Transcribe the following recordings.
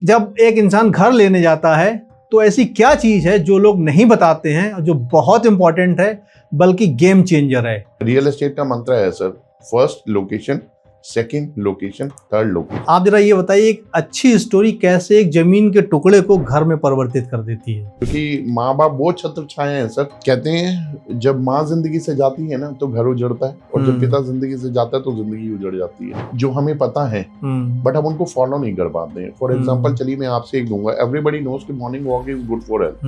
जब एक इंसान घर लेने जाता है तो ऐसी क्या चीज है जो लोग नहीं बताते हैं, जो बहुत इंपॉर्टेंट है बल्कि गेम चेंजर है। रियल एस्टेट का मंत्र है sir, first location, second location, third location. आप जरा ये बताइए, एक अच्छी स्टोरी कैसे एक जमीन के टुकड़े को घर में परिवर्तित कर देती है। क्योंकि माँ बाप वो छत्र छाया है सर। कहते हैं जब माँ जिंदगी से जाती है ना तो घर उजड़ता है, और जब पिता जिंदगी से जाता है तो जिंदगी उजड़ जाती है। जो हमें पता है बट हम उनको फॉलो नहीं कर पाते हैं। फॉर एग्जाम्पल चलिए मैं आपसे एक दूंगा, एवरीबडी नोज कि morning walk is good for health,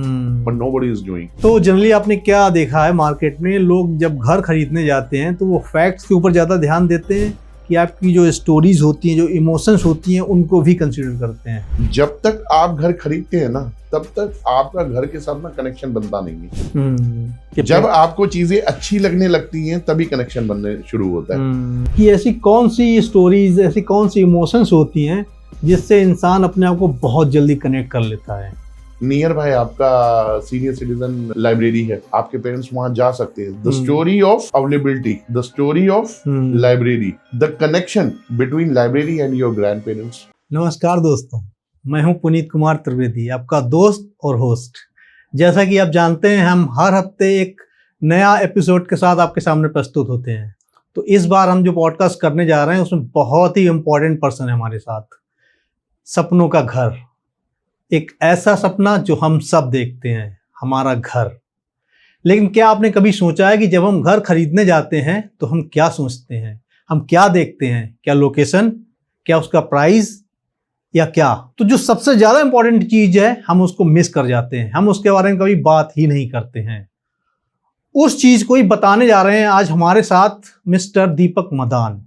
but nobody is doing. तो जनरली आपने क्या देखा है मार्केट में, लोग जब घर खरीदने जाते हैं तो वो फैक्ट्स के ऊपर ज्यादा ध्यान देते हैं कि आपकी जो स्टोरीज होती हैं, जो इमोशंस होती हैं, उनको भी कंसीडर करते हैं। जब तक आप घर खरीदते हैं ना तब तक आपका घर के साथ ना कनेक्शन बनता नहीं है। जब आपको चीजें अच्छी लगने लगती हैं तभी कनेक्शन बनने शुरू होता है। कि ऐसी कौन सी स्टोरीज, ऐसी कौन सी इमोशंस होती हैं जिससे इंसान अपने आप को बहुत जल्दी कनेक्ट कर लेता है। नियर बाय आपका सीनियर सिटीजन लाइब्रेरी है, आपके पेरेंट्स वहां जा सकते हैं। The story of availability, the story of library, the connection between library and your grand parents. नमस्कार दोस्तों, मैं हूं पुनीत कुमार त्रिवेदी, आपका दोस्त और होस्ट। जैसा कि आप जानते हैं, हम हर हफ्ते एक नया एपिसोड के साथ आपके सामने प्रस्तुत होते हैं। तो इस बार हम जो पॉडकास्ट करने जा रहे हैं उसमें बहुत ही इम्पोर्टेंट पर्सन है हमारे साथ, सपनों का घर। एक ऐसा सपना जो हम सब देखते हैं, हमारा घर। लेकिन क्या आपने कभी सोचा है कि जब हम घर खरीदने जाते हैं तो हम क्या सोचते हैं, हम क्या देखते हैं? क्या लोकेशन, क्या उसका प्राइस, या क्या? तो जो सबसे ज्यादा इंपॉर्टेंट चीज है हम उसको मिस कर जाते हैं, हम उसके बारे में कभी बात ही नहीं करते हैं। उस चीज को ही बताने जा रहे हैं आज हमारे साथ मिस्टर दीपक मदान।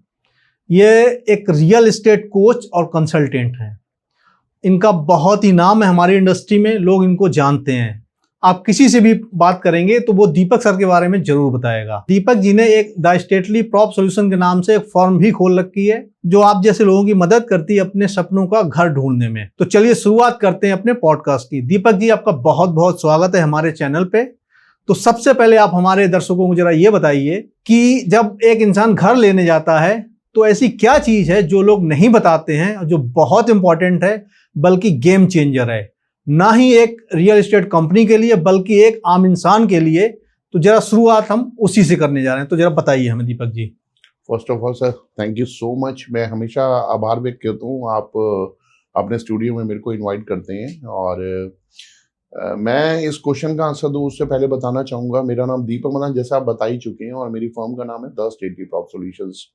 ये एक रियल एस्टेट कोच और कंसल्टेंट हैं। इनका बहुत ही नाम है हमारी इंडस्ट्री में, लोग इनको जानते हैं। आप किसी से भी बात करेंगे तो वो दीपक सर के बारे में जरूर बताएगा। दीपक जी ने एक द स्टेटली प्रॉप सॉल्यूशन के नाम से एक फर्म भी खोल रखी है जो आप जैसे लोगों की मदद करती है अपने सपनों का घर ढूंढने में। तो चलिए शुरुआत करते हैं अपने पॉडकास्ट की। दीपक जी, आपका बहुत बहुत स्वागत है हमारे चैनल पे। तो सबसे पहले आप हमारे दर्शकों को जरा ये बताइए कि जब एक इंसान घर लेने जाता है तो ऐसी क्या चीज है जो लोग नहीं बताते हैं, जो बहुत इंपॉर्टेंट है बल्कि गेम चेंजर है, ना ही एक रियल एस्टेट कंपनी के लिए बल्कि एक आम इंसान के लिए। तो जरा शुरुआत हम उसी से करने जा रहे हैं, तो जरा बताइए हमें Deepak ji. First of all sir, thank you so much. मैं हमेशा आभार व्यक्त करता हूँ, आप अपने स्टूडियो में मेरे को इनवाइट करते हैं। और मैं इस क्वेश्चन का आंसर दूं उससे पहले बताना चाहूँगा, मेरा नाम दीपक मदान, जैसा आप बता ही चुके हैं, और मेरी फर्म का नाम है द स्टेटली प्रॉप सॉल्यूशंस।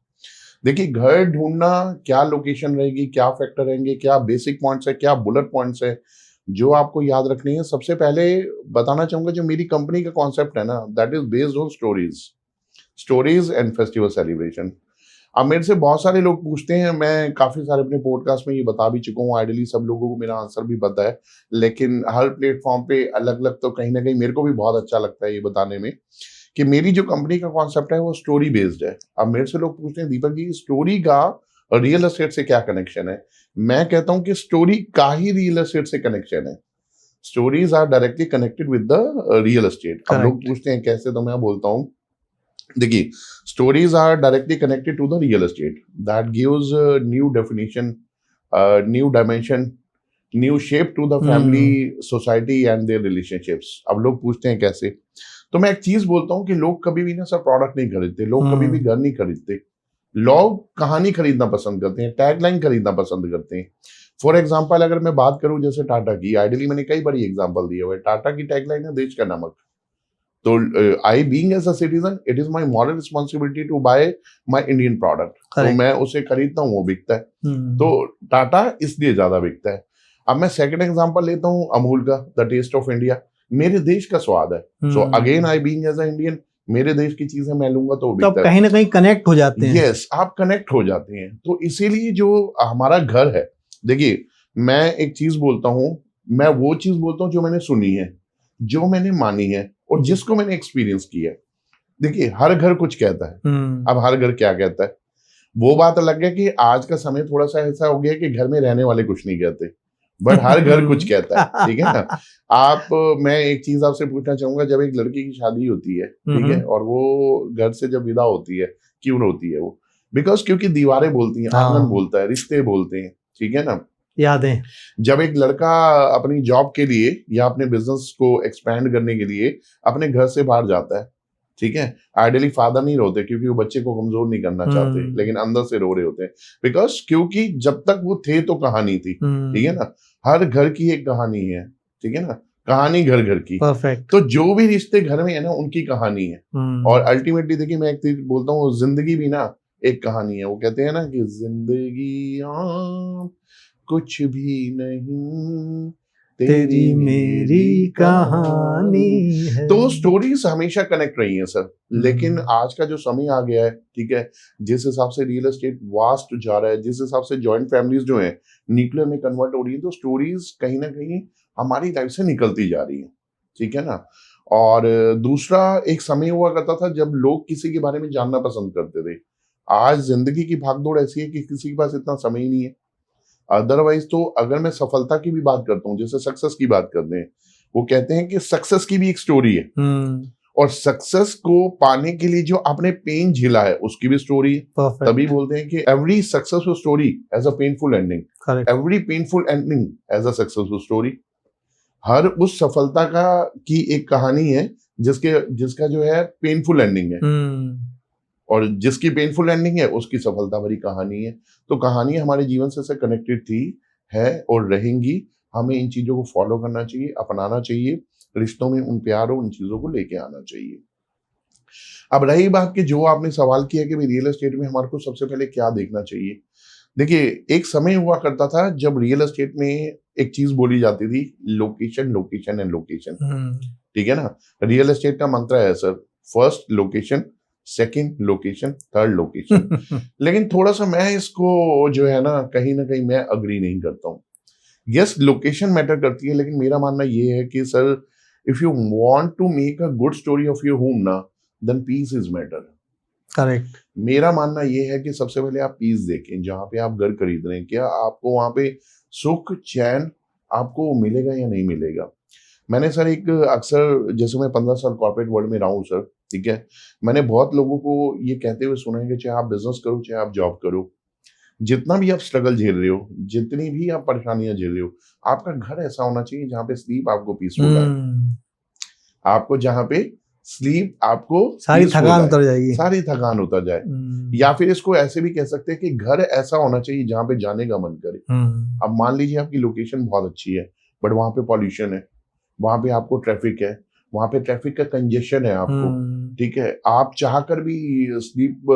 देखिए, घर ढूंढना, क्या लोकेशन रहेगी, क्या फैक्टर रहेंगे, क्या बेसिक पॉइंट्स है, क्या बुलेट पॉइंट्स है जो आपको याद रखनी है। सबसे पहले बताना चाहूंगा जो मेरी कंपनी का कॉन्सेप्ट है ना, that is based on stories and festival celebration. अब मेरे से बहुत सारे लोग पूछते हैं, मैं काफी सारे अपने पॉडकास्ट में ये बता भी चुका हूँ, आइडियली सब लोगों को मेरा आंसर भी पता है, लेकिन हर प्लेटफॉर्म पे अलग अलग, तो कहीं ना कहीं मेरे को भी बहुत अच्छा लगता है ये बताने में कि मेरी जो कंपनी का कॉन्सेप्ट है वो स्टोरी बेस्ड है। अब मेरे से लोग पूछते हैं, दीपक जी स्टोरी का रियल एस्टेट से क्या कनेक्शन है? मैं कहता हूं कि स्टोरी का ही रियल एस्टेट से कनेक्शन है। Stories are directly connected with the real estate. अब लोग पूछते हैं कैसे, तो मैं बोलता हूं, देखिए, stories are directly connected to the real estate, that gives new definition, new dimension, new shape to the family, society and their relationships. अब लोग पूछते हैं कैसे, तो मैं एक चीज बोलता हूँ कि लोग कभी भी ना सर प्रोडक्ट नहीं खरीदते, लोग कभी भी घर नहीं खरीदते, लोग कहानी खरीदना पसंद करते हैं, टैगलाइन खरीदना पसंद करते हैं। फॉर एग्जाम्पल अगर मैं बात करूं जैसे टाटा की, आइडियली मैंने कई बारी एग्जाम्पल दिए हुए। टाटा की टैगलाइन है देश का नमक। तो I being as a citizen, it is my moral responsibility to buy my Indian product. तो मैं उसे खरीदता हूँ, वो बिकता है, तो टाटा इसलिए ज्यादा बिकता है। अब मैं सेकंड एग्जांपल लेता हूँ अमूल का, द टेस्ट ऑफ इंडिया, मेरे देश का स्वाद है। So again I being as a Indian, मेरे देश की चीजें मैं लूंगा तो बिकता है। कहीं ना कहीं कनेक्ट हो जाते हैं। यस, आप कनेक्ट हो जाते हैं। तो इसीलिए जो हमारा घर है, देखिए मैं एक चीज बोलता हूँ, मैं वो चीज बोलता हूँ जो मैंने सुनी है, जो मैंने मानी है, और जिसको मैंने एक्सपीरियंस किया है। देखिए, हर घर कुछ कहता है। अब हर घर क्या कहता है, वो बात अलग है कि आज का समय थोड़ा सा ऐसा हो गया कि घर में रहने वाले कुछ नहीं कहते, बट हर घर कुछ कहता है, ठीक है ना। आप, मैं एक चीज आपसे पूछना चाहूंगा, जब एक लड़की की शादी होती है, ठीक है, और वो घर से जब विदा होती है, क्यों होती है वो? बिकॉज क्योंकि दीवारें बोलती हैं, आंगन बोलता है, रिश्ते बोलते हैं, ठीक है ना। यादें। जब एक लड़का अपनी जॉब के लिए या अपने बिजनेस को एक्सपैंड करने के लिए अपने घर से बाहर जाता है, ठीक है, आइडियली फादर नहीं रोते क्योंकि वो बच्चे को कमजोर नहीं करना चाहते, लेकिन अंदर से रो रहे होते हैं बिकॉज क्योंकि जब तक वो थे तो कहानी थी, ठीक है ना, हर घर की एक कहानी है, ठीक है ना, कहानी घर घर की। परफेक्ट। तो जो भी रिश्ते घर में है ना उनकी कहानी है। और अल्टीमेटली देखिए मैं एक चीज बोलता हूँ, जिंदगी भी ना एक कहानी है। वो कहते हैं ना कि जिंदगी कुछ भी नहीं तेरी मेरी कहानी है। तो स्टोरीज हमेशा कनेक्ट रही हैं सर, लेकिन आज का जो समय आ गया है, ठीक है, जिस हिसाब से रियल एस्टेट वास्ट जा रहा है, जिस हिसाब से जॉइंट फैमिलीज जो है न्यूक्लियर में कन्वर्ट हो रही है, तो स्टोरीज कहीं ना कहीं हमारी लाइफ से निकलती जा रही है, ठीक है ना। और दूसरा एक समय हुआ करता था जब लोग किसी के बारे में जानना पसंद करते थे। आज जिंदगी की भागदौड़ ऐसी है कि किसी के पास इतना समय ही नहीं है। अदरवाइज तो अगर मैं सफलता की भी बात करता हूँ, जैसे सक्सेस की बात करते हैं, वो कहते हैं कि सक्सेस की भी एक स्टोरी है, और सक्सेस को पाने के लिए जो आपने पेन झेला है उसकी भी स्टोरी है। तभी बोलते हैं कि every successful story has a painful ending, every painful ending has a successful story. हर उस सफलता का की एक कहानी है जिसका जो है पेनफुल एंडिंग है, और जिसकी पेनफुल एंडिंग है उसकी सफलता भरी कहानी है। तो कहानी हमारे जीवन से कनेक्टेड थी, है और रहेंगी। हमें इन चीजों को फॉलो करना चाहिए, अपनाना चाहिए, रिश्तों में उन प्यारों उन चीजों को लेके आना चाहिए। अब रही बात कि जो आपने सवाल किया कि रियल एस्टेट में हमारे को सबसे पहले क्या देखना चाहिए। देखिए एक समय हुआ करता था जब रियल एस्टेट में एक चीज बोली जाती थी, लोकेशन लोकेशन एंड लोकेशन, ठीक है ना। रियल एस्टेट का मंत्र है sir, first location, second location, third location. लेकिन थोड़ा सा मैं इसको जो है ना कहीं मैं अग्री नहीं करता हूँ। यस लोकेशन मैटर करती है, लेकिन मेरा मानना ये है कि sir if you want to make a good story of your home ना, then peace is matter. Correct. मेरा मानना ये है कि सबसे पहले आप पीस देखें जहां पे आप घर खरीद रहे हैं, क्या आपको वहां पे सुख चैन आपको मिलेगा या नहीं मिलेगा। मैंने सर एक अक्सर, जैसे मैं 15 साल कॉर्पोरेट वर्ल्ड में रहा हूँ सर, ठीक है, मैंने बहुत लोगों को ये कहते हुए सुना है कि चाहे आप बिजनेस करो चाहे आप जॉब करो, जितना भी आप स्ट्रगल झेल रहे हो, जितनी भी आप परेशानियां झेल रहे हो, आपका घर ऐसा होना चाहिए जहां पे स्लीप आपको पीसफुल आए, आपको जहां पे स्लीप आपको सारी थकान उतर जाएगी, सारी थकान उतर जाए। या फिर इसको ऐसे भी कह सकते हैं कि घर ऐसा होना चाहिए जहां पे जाने का मन करे। अब मान लीजिए आपकी लोकेशन बहुत अच्छी है बट वहां पे पॉल्यूशन है, वहां पे आपको ट्रैफिक है, वहां पे ट्रैफिक का कंजेशन है आपको, ठीक है, आप चाहकर भी स्लीप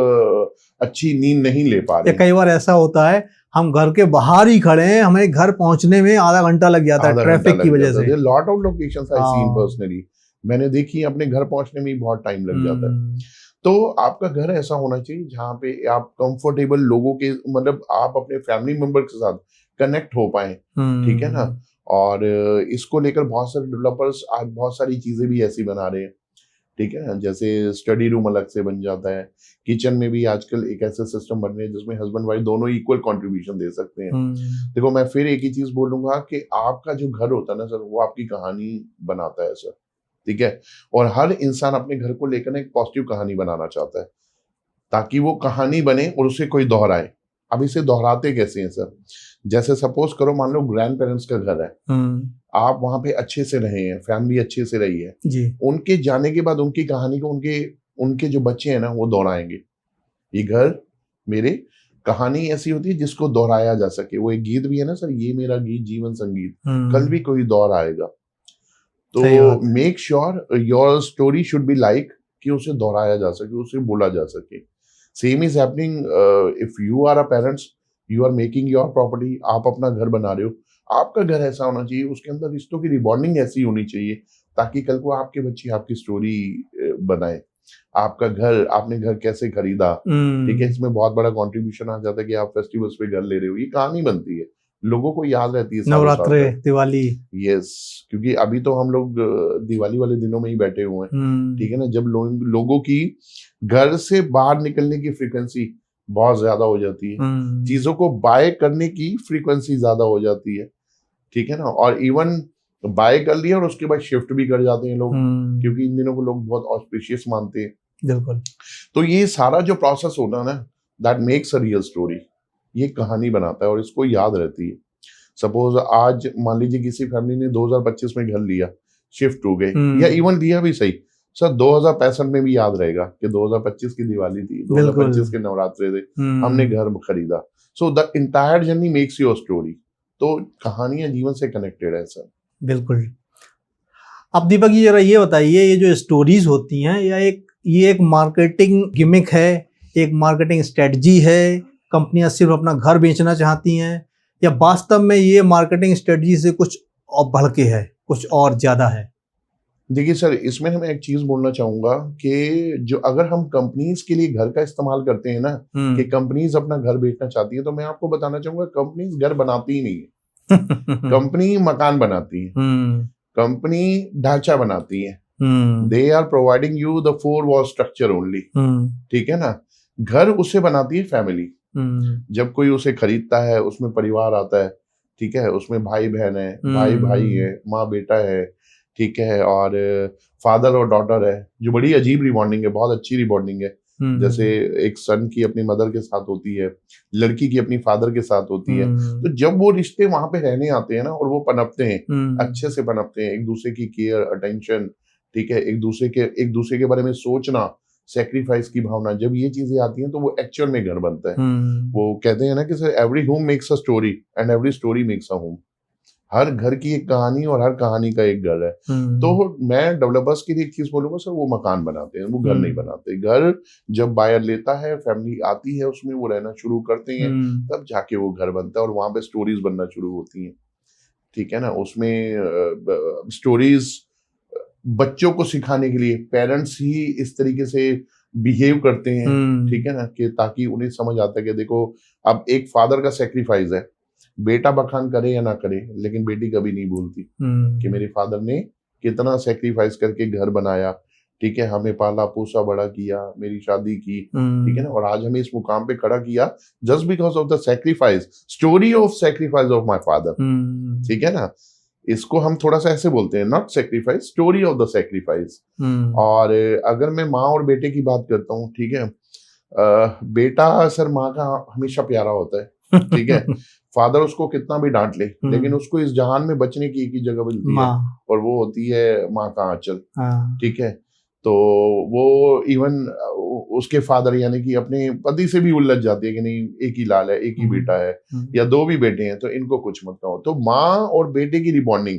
अच्छी नींद नहीं ले पा रहे। कई बार ऐसा होता है हम घर के बाहर ही खड़े हैं, हमें घर पहुंचने में आधा घंटा लग जाता है ट्रैफिक की वजह से। Lot of locations I seen personally, मैंने देखी, अपने घर पहुंचने में बहुत टाइम लग जाता है। तो आपका घर ऐसा होना चाहिए जहां पे आप कंफर्टेबल लोगों के, मतलब आप अपने फैमिली मेंबर के साथ कनेक्ट हो पाए, ठीक है ना। और इसको लेकर बहुत सारे डेवलपर्स आज बहुत सारी चीजें भी ऐसी बना रहे हैं, ठीक है ना, जैसे स्टडी रूम अलग से बन जाता है, किचन में भी आजकल एक ऐसे सिस्टम बन रहे हैं जिसमें हस्बैंड वाइफ दोनों इक्वल कंट्रीब्यूशन दे सकते हैं। देखो मैं फिर एक ही चीज बोलूंगा कि आपका जो घर होता है ना सर, वो आपकी कहानी बनाता है सर, ठीक है, और हर इंसान अपने घर को लेकर एक पॉजिटिव कहानी बनाना चाहता है ताकि वो कहानी बने और उसे कोई दोहराए। अब इसे दोहराते कैसे हैं सर, जैसे सपोज करो मान लो ग्रैंड पेरेंट्स का घर है, आप वहां पे अच्छे से रहे हैं, फैमिली अच्छे से रही है जी। उनके जाने के बाद उनकी कहानी को उनके जो बच्चे हैं ना वो दोहराएंगे। ये घर मेरे कहानी ऐसी होती है जिसको दोहराया जा सके। वो एक गीत भी है ना सर, ये मेरा गीत जीवन संगीत, कल भी कोई दौर आएगा। तो make sure your story should be like कि उसे दोहराया जा सके, उसे बोला जा सके। Same is happening if you are a parents, you are making your property, आप अपना घर बना रहे हो, आपका घर ऐसा होना चाहिए, उसके अंदर रिश्तों की रिबॉन्डिंग ऐसी होनी चाहिए ताकि कल को आपके बच्चे आपकी स्टोरी बनाए। आपका घर, आपने घर कैसे खरीदा, ठीक है, इसमें बहुत बड़ा कंट्रीब्यूशन आ जाता है कि आप फेस्टिवल्स पे घर ले रहे हो, ये कहानी बनती है, लोगों को याद रहती है नवरात्रे, दिवाली। यस, क्योंकि अभी तो हम लोग दिवाली वाले दिनों में ही बैठे हुए हैं, ठीक है ना, जब लोगों की घर से बाहर निकलने की फ्रीक्वेंसी बहुत ज्यादा हो जाती है, चीजों को बाय करने की फ्रीक्वेंसी ज्यादा हो जाती है, ठीक है ना, और इवन बाय कर लिया और उसके बाद शिफ्ट भी कर जाते हैं लोग, क्योंकि इन दिनों को लोग बहुत ऑस्पिशियस मानते हैं। बिल्कुल। तो ये सारा जो प्रोसेस होता है ना, that makes a real story, ये कहानी बनाता है और इसको याद रहती है। सपोज आज मान लीजिए किसी फैमिली ने 2025 में घर लिया, शिफ्ट हो गए, या इवन लिया भी सही सर, 2065 में भी याद रहेगा कि 2025 की दिवाली थी, 2025 के नवरात्रे थे, हमने घर खरीदा। So the entire journey makes your story. तो कहानियां जीवन से कनेक्टेड है सर। बिल्कुल। अब दीपक जी जरा ये बताइए, ये जो स्टोरीज होती हैं या ये एक मार्केटिंग गिमिक है, एक मार्केटिंग स्ट्रेटजी है, कंपनियां सिर्फ अपना घर बेचना चाहती हैं, या वास्तव में ये मार्केटिंग स्ट्रेटजी से कुछ और बढ़ के है, कुछ और ज्यादा है? देखिए सर, इसमें मैं एक चीज बोलना चाहूंगा कि जो अगर हम कंपनीज के लिए घर का इस्तेमाल करते हैं ना, कि कंपनीज अपना घर बेचना चाहती है, तो मैं आपको बताना चाहूंगा कंपनीज घर बनाती ही नहीं है। कंपनी मकान बनाती है, कंपनी ढांचा बनाती है। They are providing you the 4 wall structure only, ठीक है ना। घर उसे बनाती है फैमिली। जब कोई उसे खरीदता है, उसमें परिवार आता है, ठीक है, उसमें भाई बहन है, भाई भाई है, माँ बेटा है, ठीक है, और फादर और डॉटर है, जो बड़ी अजीब रिबॉन्डिंग है, बहुत अच्छी रिबॉन्डिंग है। जैसे एक सन की अपनी मदर के साथ होती है, लड़की की अपनी फादर के साथ होती है। तो जब वो रिश्ते वहां पे रहने आते हैं ना, और वो पनपते हैं, अच्छे से पनपते हैं, एक दूसरे की केयर, अटेंशन, ठीक है, एक दूसरे के बारे में सोचना, सेक्रीफाइस की भावना, जब ये चीजें आती हैं तो वो एक्चुअल में घर बनता है। वो कहते हैं ना कि sir, every home makes a story and every story makes a home. हर घर की एक कहानी और हर कहानी का एक घर है। तो मैं डेवलपर्स के लिए एक चीज बोलूंगा सर, वो मकान बनाते हैं, वो घर नहीं बनाते। घर जब बायर लेता है, फैमिली आती है, उसमें वो रहना शुरू करते हैं, तब जाके वो घर बनता है और वहां पे स्टोरीज बनना शुरू होती हैं, ठीक है ना। उसमें स्टोरीज बच्चों को सिखाने के लिए पेरेंट्स ही इस तरीके से बिहेव करते हैं, ठीक है ना, कि ताकि उन्हें समझ आता है कि देखो, अब एक फादर का सेक्रीफाइस है, बेटा बखान करे या ना करे, लेकिन बेटी कभी नहीं भूलती कि मेरे फादर ने कितना सेक्रीफाइस करके घर बनाया, ठीक है, हमें पाला पोसा बड़ा किया, मेरी शादी की, ठीक है ना, और आज हमें इस मुकाम पे खड़ा किया just because of the sacrifice, story of sacrifice of my father, ठीक है ना। इसको हम थोड़ा सा ऐसे बोलते हैं, not sacrifice, story of the sacrifice. और अगर मैं माँ और बेटे की बात करता हूँ, ठीक है, बेटा सर माँ का हमेशा प्यारा होता है, ठीक है। फादर उसको कितना भी डांट ले, लेकिन उसको इस जहान में बचने की एक ही जगह मिलती है, और वो होती है माँ का आंचल, ठीक है। तो वो इवन उसके फादर यानी कि अपने पति से भी उलझ जाती है कि नहीं, एक ही लाल है, एक ही बेटा है, या 2 भी बेटे हैं, तो इनको कुछ मत कहो। तो माँ और बेटे की रिबॉन्डिंग,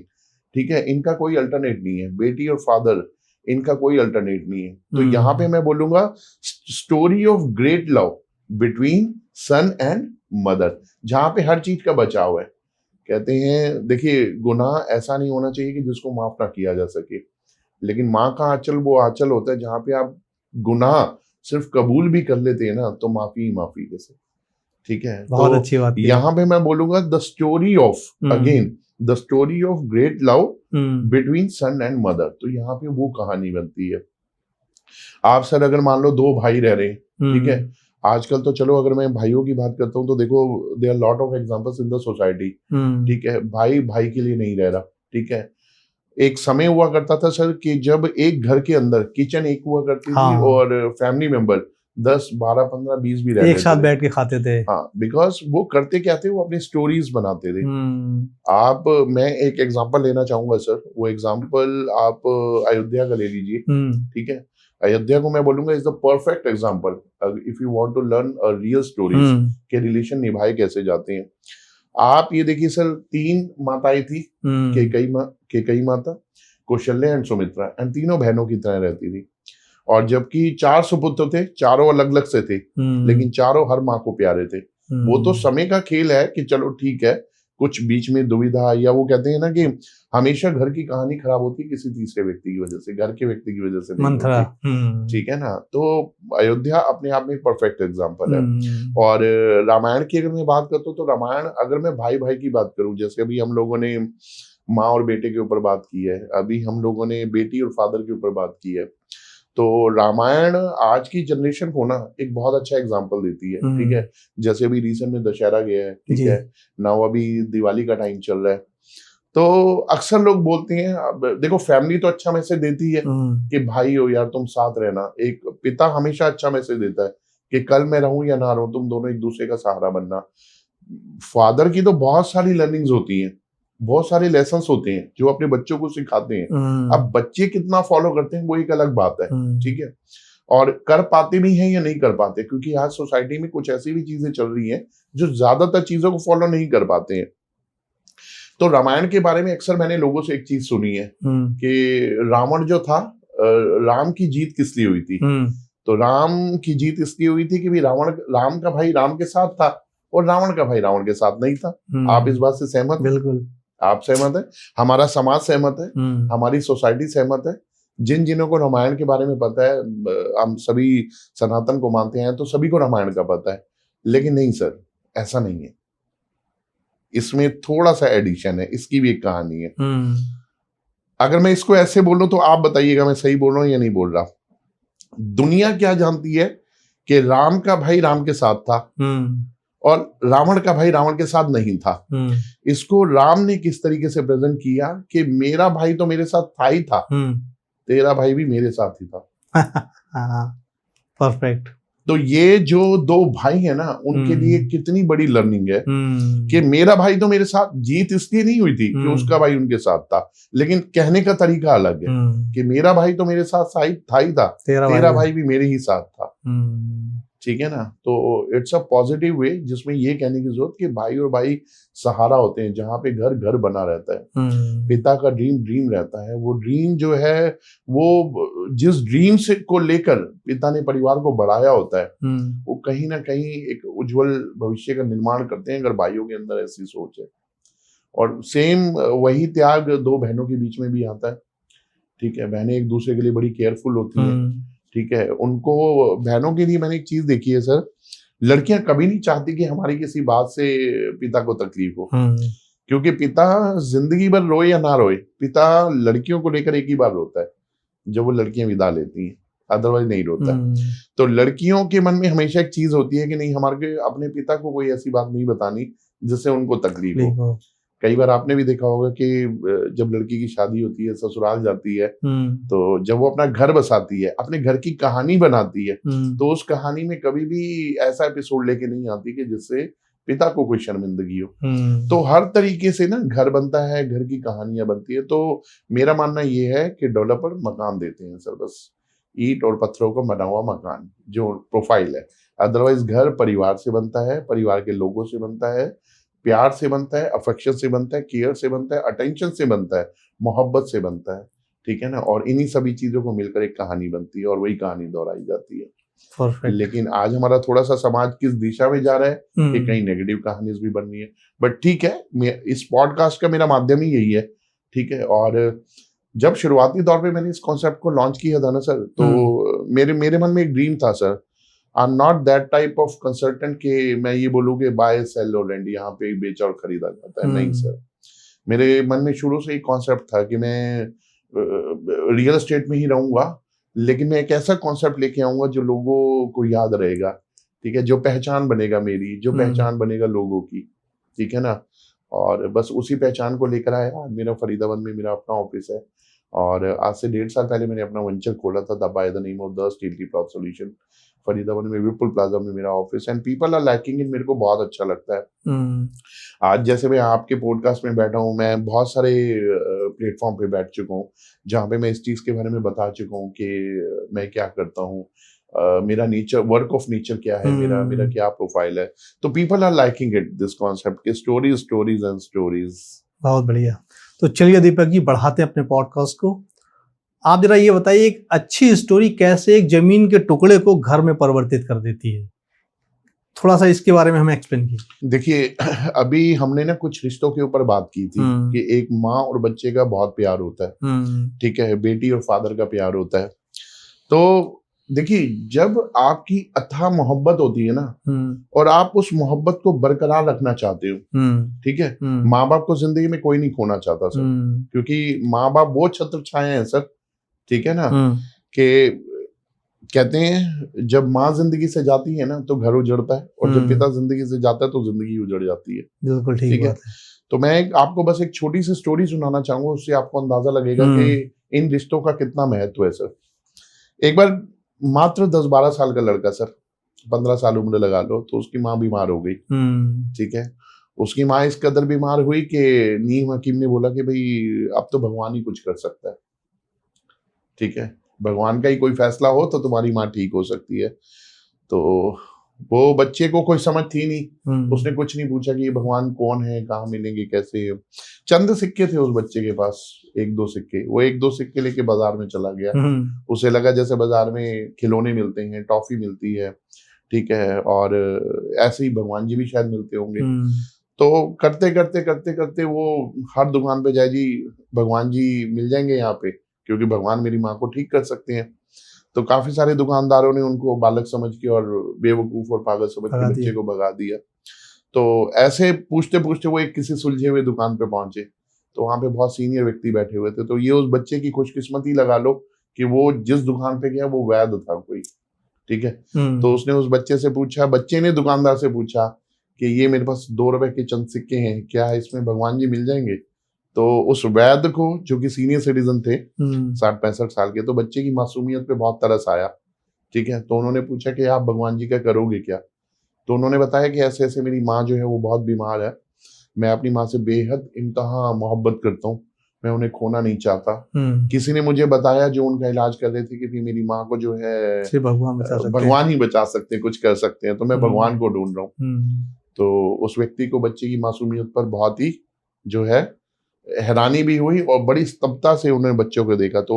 ठीक है, इनका कोई अल्टरनेट नहीं है, बेटी और फादर, इनका कोई अल्टरनेट नहीं है। तो यहाँ पे मैं बोलूंगा story of great love between son and mother, जहां पे हर चीज का बचाव है। कहते हैं, देखिए, गुनाह ऐसा नहीं होना चाहिए कि जिसको माफ ना किया जा सके, लेकिन माँ का आंचल वो आंचल होता है जहां पे आप गुनाह सिर्फ कबूल भी कर लेते हैं ना, तो माफी ही माफी जैसे, ठीक है। बहुत तो अच्छी बात है। यहाँ पे मैं बोलूंगा the story of, again the story of great love between son and mother. तो यहाँ पे वो कहानी बनती है। आप सर अगर मान लो 2 भाई रह रहे हैं, ठीक है, आजकल तो चलो अगर मैं भाइयों की बात करता हूँ तो देखो, there are lot of examples in the society, ठीक है, भाई भाई के लिए नहीं रह रहा, ठीक है। एक समय हुआ करता था सर कि जब एक घर के अंदर किचन एक हुआ करती थी, और फैमिली मेंबर 10, 12, 15, 20 भी रहते थे, एक साथ बैठ के खाते थे। हाँ, बिकॉज वो करते क्या थे, वो अपनी स्टोरीज बनाते थे। मैं एक एग्जांपल लेना चाहूंगा सर, वो एग्जांपल आप अयोध्या का ले लीजिए, ठीक है। अयोध्या को मैं बोलूंगा is the perfect example if you want to learn a real stories के रिलेशन निभाए कैसे जाते हैं। आप ये देखिए सर, 3 माताएं थी, केकई माता, कौशल्या एंड सुमित्रा, एंड तीनों बहनों की तरह रहती थी। और जबकि 4 सुपुत्र थे, चारों अलग अलग से थे, लेकिन चारों हर माँ को प्यारे थे। वो तो समय का खेल है कि चलो ठीक है, कुछ बीच में दुविधा, या वो कहते हैं ना कि हमेशा घर की कहानी खराब होती है किसी तीसरे व्यक्ति की वजह से, घर के व्यक्ति की वजह से नहीं होती, ठीक है ना। तो अयोध्या अपने आप में परफेक्ट एग्जांपल है। और रामायण की अगर मैं बात करता हूँ, तो रामायण अगर मैं भाई भाई की बात करूँ, जैसे अभी हम लोगों ने माँ और बेटे के ऊपर बात की है, अभी हम लोगों ने बेटी और फादर के ऊपर बात की है, तो रामायण आज की जनरेशन को ना एक बहुत अच्छा एग्जांपल देती है, ठीक है। जैसे अभी रिसेंट में दशहरा गया है, ठीक है ना, अभी दिवाली का टाइम चल रहा है, तो अक्सर लोग बोलते हैं, अब देखो फैमिली तो अच्छा मैसेज देती है कि भाई हो यार तुम साथ रहना, एक पिता हमेशा अच्छा मैसेज देता है कि कल मैं रहूं या ना रहूं, तुम दोनों एक दूसरे का सहारा बनना। फादर की तो बहुत सारी लर्निंग्स होती हैं, बहुत सारे लेसन्स होते हैं जो अपने बच्चों को सिखाते हैं। अब बच्चे कितना फॉलो करते हैं वो एक अलग बात है, ठीक है, और कर पाते भी हैं या नहीं कर पाते, क्योंकि आज सोसाइटी में कुछ ऐसी भी चीजें चल रही हैं जो ज्यादातर चीजों को फॉलो नहीं कर पाते हैं। तो रामायण के बारे में अक्सर मैंने लोगों से एक चीज सुनी है कि रावण जो था, राम की जीत किस लिए हुई थी? तो राम की जीत इसलिए हुई थी कि भी राम का भाई राम के साथ था और रावण का भाई रावण के साथ नहीं था। आप इस बात से सहमत? बिल्कुल। आप सहमत है, हमारा समाज सहमत है, हमारी सोसाइटी सहमत है। जिनको रामायण के बारे में पता है, हम सभी सनातन को मानते हैं तो सभी को रामायण का पता है। लेकिन नहीं सर, ऐसा नहीं है, इसमें थोड़ा सा एडिशन है, इसकी भी एक कहानी है। अगर मैं इसको ऐसे बोलूं तो आप बताइएगा मैं सही बोल रहा हूं या नहीं बोल रहा। दुनिया क्या जानती है कि राम का भाई राम के साथ था और रावण का भाई रावण के साथ नहीं था। इसको राम ने किस तरीके से प्रेजेंट किया कि मेरा भाई तो मेरे साथ था ही था, तेरा भाई भी मेरे साथ ही था। परफेक्ट। तो ये जो दो भाई है ना, उनके लिए कितनी बड़ी लर्निंग है कि मेरा भाई तो मेरे साथ, जीत इसलिए नहीं हुई थी कि उसका भाई उनके साथ था, लेकिन कहने का तरीका अलग है कि मेरा भाई तो मेरे साथ था ही था, तेरा भाई भी मेरे ही साथ था। ठीक है ना। तो इट्स अ पॉजिटिव वे जिसमें ये कहने की जरूरत कि भाई और भाई सहारा होते हैं, जहाँ पे घर घर बना रहता है। पिता का ड्रीम रहता है, वो ड्रीम जो है वो जिस ड्रीम से को लेकर पिता ने परिवार को बढ़ाया होता है, वो कहीं ना कहीं एक उज्जवल भविष्य का निर्माण करते हैं अगर भाइयों के अंदर ऐसी सोच है। और सेम वही त्याग दो बहनों के बीच में भी आता है। ठीक है, बहनें एक दूसरे के लिए बड़ी केयरफुल होती हैं। ठीक है, उनको, बहनों के लिए मैंने एक चीज देखी है सर, लड़कियां कभी नहीं चाहती कि हमारी किसी बात से पिता को तकलीफ हो, क्योंकि पिता जिंदगी भर रोए या ना रोए, पिता लड़कियों को लेकर एक ही बार रोता है जब वो लड़कियां विदा लेती हैं, अदरवाइज नहीं रोता है। तो लड़कियों के मन में हमेशा एक चीज होती है कि नहीं, हमारे अपने पिता को कोई ऐसी बात नहीं बतानी जिससे उनको तकलीफ हो। कई बार आपने भी देखा होगा कि जब लड़की की शादी होती है, ससुराल जाती है, तो जब वो अपना घर बसाती है, अपने घर की कहानी बनाती है, तो उस कहानी में कभी भी ऐसा एपिसोड लेके नहीं आती कि जिससे पिता को कोई शर्मिंदगी हो। तो हर तरीके से ना घर बनता है, घर की कहानियां बनती है। तो मेरा मानना ये है कि डेवलपर मकान देते हैं सर, बस ईंट और पत्थरों का बना हुआ मकान जो प्रोफाइल है। अदरवाइज घर परिवार से बनता है, परिवार के लोगों से बनता है, प्यार से बनता है, अफेक्शन से बनता है, केयर से बनता है, अटेंशन से बनता है, मोहब्बत से बनता है। ठीक है ना। और इन्हीं सभी चीजों को मिलकर एक कहानी बनती है और वही कहानी दोहराई जाती है। Perfect. लेकिन आज हमारा थोड़ा सा समाज किस दिशा में जा रहा है कि कहीं नेगेटिव कहानी भी बन रही है। बट ठीक है, इस पॉडकास्ट का मेरा माध्यम ही यही है। ठीक है। और जब शुरुआती दौर पे मैंने इस कॉन्सेप्ट को लॉन्च किया था ना सर, तो मेरे मन में एक ड्रीम था sir. I am not that type of consultant कि मैं ये बोलूँ कि बाय सेल और रेंट, यहाँ पे बेचा और खरीदा जाता है। नहीं सर, मेरे मन में शुरू से एक कॉन्सेप्ट था कि मैं रियल एस्टेट में ही रहूंगा, लेकिन मैं एक ऐसा कॉन्सेप्ट लेके आऊंगा जो लोगों को याद रहेगा। ठीक है, जो पहचान बनेगा मेरी, जो पहचान बनेगा लोगों की। ठीक है ना। और बस उसी पहचान को लेकर आया। आज मेरा फरीदाबाद में मेरा अपना ऑफिस है और आज से 1.5 साल पहले मैंने अपना वेंचर खोला था by the name of the steel T prop solution. Faridabad में विपुल प्लाजा में मेरा office, and people are liking it. मेरे को बहुत अच्छा लगता है। आज जैसे मैं आपके पॉडकास्ट में बैठा हूँ, मैं बहुत सारे प्लेटफॉर्म पे बैठ चुका हूँ जहाँ पे मैं इस चीज के बारे में बता चुका हूँ कि मैं क्या करता हूँ, मेरा नेचर, वर्क ऑफ नेचर क्या है, मेरा क्या प्रोफाइल है। तो people are liking it, this concept, stories and stories. बहुत बढ़िया। तो चलिए दीपक जी, बढ़ाते हैं अपने पॉडकास्ट को। आप जरा ये बताइए, एक अच्छी स्टोरी कैसे एक जमीन के टुकड़े को घर में परिवर्तित कर देती है, थोड़ा सा इसके बारे में हमें एक्सप्लेन कीजिए। देखिए, अभी हमने ना कुछ रिश्तों के ऊपर बात की थी कि एक माँ और बच्चे का बहुत प्यार होता है। ठीक है, बेटी और फादर का प्यार होता है। तो देखिए, जब आपकी अथाह मोहब्बत होती है ना, और आप उस मोहब्बत को बरकरार रखना चाहते हो, ठीक है, माँ बाप को जिंदगी में कोई नहीं खोना चाहता सर, क्योंकि माँ बाप वो छत्र छाया है सर। ठीक है ना, कि कहते हैं जब माँ जिंदगी से जाती है ना तो घर उजड़ता है, और जब पिता जिंदगी से जाता है तो जिंदगी उजड़ जाती है। बिल्कुल ठीक है। तो मैं आपको बस एक छोटी सी स्टोरी सुनाना चाहूंगा, उससे आपको अंदाजा लगेगा कि इन रिश्तों का कितना महत्व है सर। एक बार मात्र 10-12 साल का लड़का सर, 15 साल उम्र लगा लो, तो उसकी माँ बीमार हो गई। ठीक है, उसकी माँ इस कदर बीमार हुई कि नीम हकीम ने बोला कि भाई अब तो भगवान ही कुछ कर सकता है। ठीक है, भगवान का ही कोई फैसला हो तो तुम्हारी माँ ठीक हो सकती है। तो वो बच्चे को कोई समझ थी नहीं, उसने कुछ नहीं पूछा कि ये भगवान कौन है, कहाँ मिलेंगे, कैसे। चंद सिक्के थे उस बच्चे के पास, 1-2 सिक्के। वो 1-2 सिक्के लेके बाजार में चला गया। उसे लगा जैसे बाजार में खिलौने मिलते हैं, टॉफी मिलती है, ठीक है, और ऐसे ही भगवान जी भी शायद मिलते होंगे। तो करते करते करते करते वो हर दुकान पे जाए, जी भगवान जी मिल जाएंगे यहाँ पे, क्योंकि भगवान मेरी माँ को ठीक कर सकते हैं। तो काफी सारे दुकानदारों ने उनको बालक समझ के और बेवकूफ और पागल समझ के बच्चे को भगा दिया। तो ऐसे पूछते पूछते वो एक किसी सुलझे हुए दुकान पे पहुंचे, तो वहां पे बहुत सीनियर व्यक्ति बैठे हुए थे। तो ये उस बच्चे की खुशकिस्मती लगा लो कि वो जिस दुकान पे गया वो वैद्य था कोई। ठीक है, तो उसने उस बच्चे से पूछा, बच्चे ने दुकानदार से पूछा कि ये मेरे पास 2 रुपए के चंद सिक्के हैं, क्या इसमें भगवान जी मिल जाएंगे? तो उस वैद्य को, जो कि सीनियर सिटीजन थे 60-65 साल के, तो बच्चे की मासूमियत पे बहुत तरस आया। ठीक है, तो उन्होंने पूछा कि आप भगवान जी का करोगे क्या? तो उन्होंने बताया कि ऐसे ऐसे मेरी माँ जो है वो बहुत बीमार है, मैं अपनी माँ से बेहद इंतहा मोहब्बत करता हूँ, मैं उन्हें खोना नहीं चाहता। किसी ने मुझे बताया जो उनका इलाज कर रहे थे कि मेरी माँ को जो है भगवान ही बचा सकते हैं, कुछ कर सकते हैं, तो मैं भगवान को ढूंढ रहा हूँ। तो उस व्यक्ति को बच्चे की मासूमियत पर बहुत ही जो है हैरानी भी हुई और बड़ी स्तब्धता से उन्होंने बच्चों को देखा। तो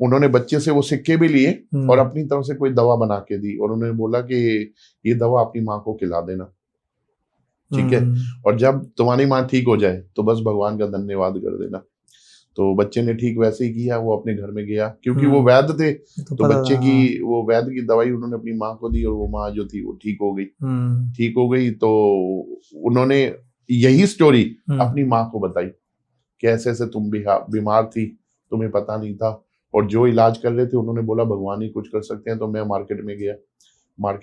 उन्होंने बच्चे से वो सिक्के भी लिए और अपनी तरफ से कोई दवा बना के दी और उन्होंने बोला कि ये दवा अपनी माँ को खिला देना। ठीक है, और जब तुम्हारी माँ ठीक हो जाए तो बस भगवान का धन्यवाद कर देना। तो बच्चे ने ठीक वैसे ही किया, वो अपने घर में गया, क्योंकि वो वैद्य थे, तो बच्चे की वो वैद्य की दवाई उन्होंने अपनी माँ को दी और वो माँ जो थी वो ठीक हो गई। ठीक हो गई तो उन्होंने यही स्टोरी अपनी माँ को बताई कि ऐसे ऐसे तुम बीमार थी, तुम्हें पता नहीं था, और जो इलाज कर रहे थे उन्होंने बोला भगवान ही कुछ कर सकते हैं। तो मैं मार्केट